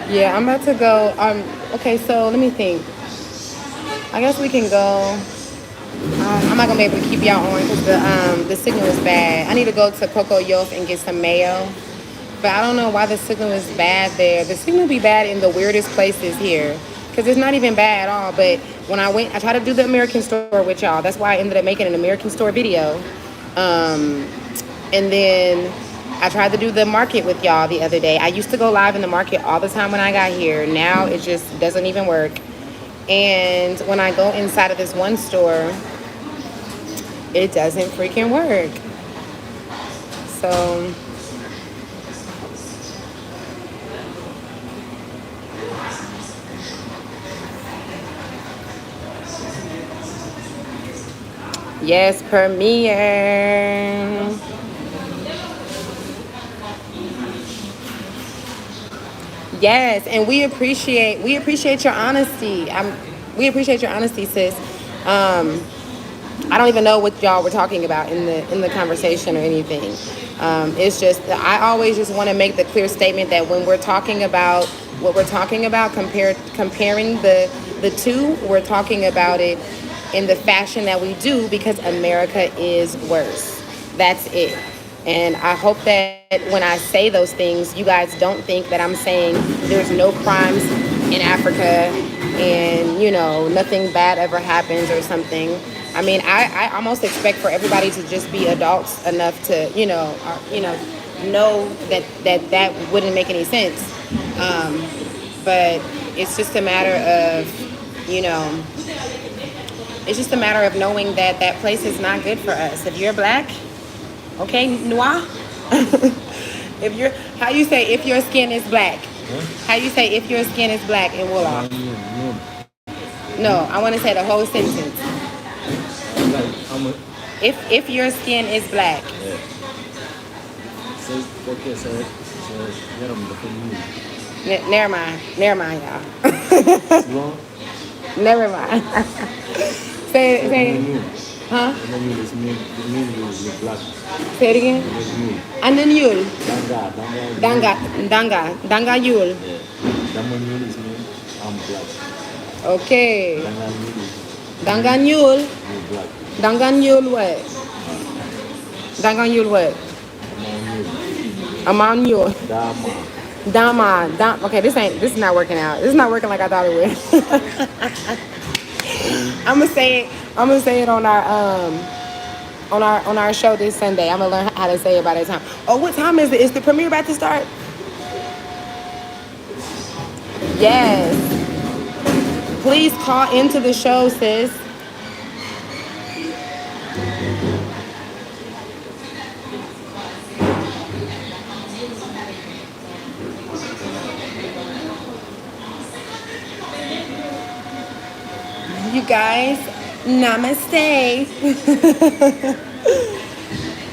Yeah, I'm about to go. Okay, so let me think. I guess we can go. I'm not gonna be able to keep y'all on because the signal is bad. I need to go to Coco Yof and get some mayo, but I don't know why the signal is bad there. The signal be bad in the weirdest places here, because it's not even bad at all. But when I tried to do the American store with y'all. That's why I ended up making an American store video. And then I tried to do the market with y'all the other day. I used to go live in the market all the time when I got here. Now it just doesn't even work. And when I go inside of this one store, it doesn't freaking work. So... Yes, premiere. Yes, and we appreciate your honesty. We appreciate your honesty, sis. I don't even know what y'all were talking about in the conversation or anything. It's just I always just want to make the clear statement that when we're talking about what we're talking about, comparing the two, we're talking about it in the fashion that we do because America is worse. That's it. And I hope that when I say those things, you guys don't think that I'm saying there's no crimes in Africa and, you know, nothing bad ever happens or something. I mean, I almost expect for everybody to just be adults enough to, know that wouldn't make any sense. but it's just a matter of, you know, it's just a matter of knowing that that place is not good for us. If you're black, okay, noir. If you're, how you say if your skin is black? How you say if your skin is black in Wolof? No, I want to say the whole sentence. If your skin is black. Never mind. Never mind, y'all. Never mind. Say it. Huh? Say it again. Ananyul. Danga yul. Okay. Danganyul. Danganyul what? Danganyul what? Amanyul. Dama. Okay, this is not working out. This is not working like I thought it would. I'm gonna say it on our show this Sunday. I'm gonna learn how to say it by that time. Oh, what time is it? Is the premiere about to start? Yes. Please call into the show, sis. You guys, namaste.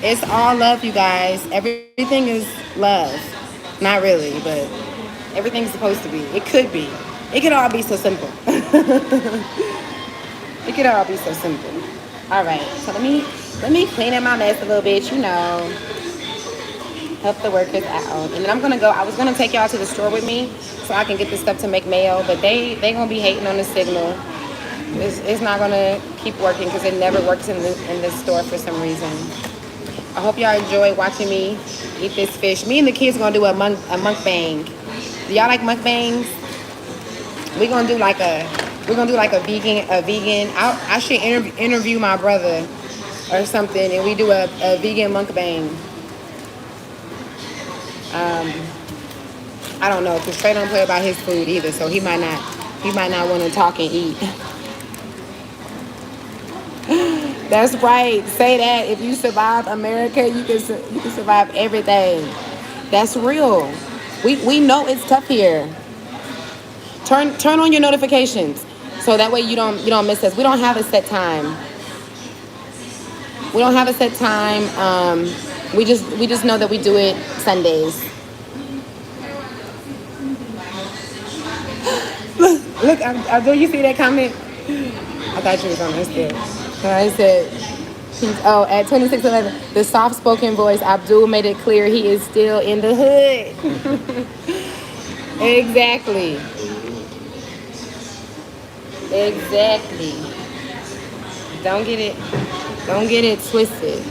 It's all love, you guys. Everything is love. Not really, but everything's supposed to be. It could be. It could all be so simple. It could all be so simple. All right, so let me clean up my mess a little bit, you know. Help the workers out. And then I'm gonna go. I was gonna take y'all to the store with me so I can get this stuff to make mail, but they gonna be hating on the signal. It's not gonna keep working because it never works in this store for some reason. I hope y'all enjoy watching me eat this fish. Me and the kids gonna do a mukbang. Do y'all like mukbangs? We're gonna do like a vegan. I should interview my brother or something, and we do a vegan mukbang. I don't know because Trey don't play about his food either, so he might not want to talk and eat. That's right. Say that. If you survive America, you can survive everything. That's real. We know it's tough here. Turn on your notifications so that way you don't miss us. We don't have a set time. We don't have a set time. We just know that we do it Sundays. Look, Abdul, you see that comment? I thought you was on there still. I said, at 2611, the soft-spoken voice, Abdul made it clear he is still in the hood. Exactly. Don't get it twisted.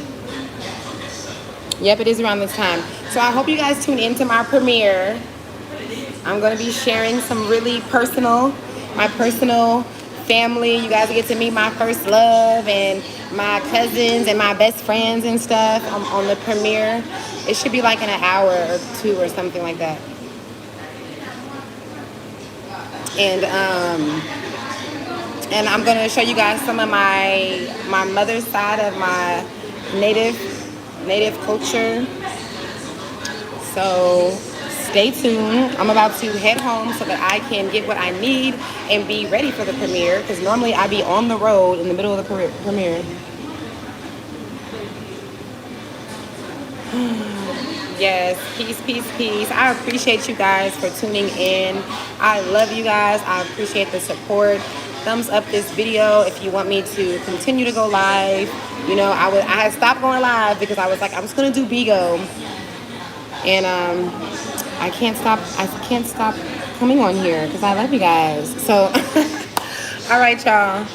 Yep, it is around this time. So I hope you guys tune into my premiere. I'm going to be sharing some really my personal family. You guys get to meet my first love and my cousins and my best friends and stuff on the premiere. It should be like in an hour or two or something like that. And I'm going to show you guys some of my mother's side of my native culture. So stay tuned. I'm about to head home so that I can get what I need and be ready for the premiere, because normally I be on the road in the middle of the premiere. Yes, peace. I appreciate you guys for tuning in. I love you guys. I appreciate the support. Thumbs up this video if you want me to continue to go live. You know, I had stopped going live because I was like, I was gonna do Bigo, and I can't stop coming on here because I love you guys. So all right, y'all,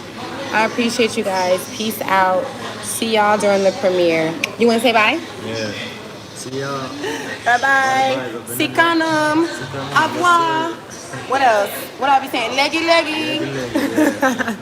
I appreciate you guys. Peace out. See y'all during the premiere. You want to say bye? Yeah. See y'all. Bye. Sikanum. Au revoir. What else? What I'll be saying? Leggy. Yeah.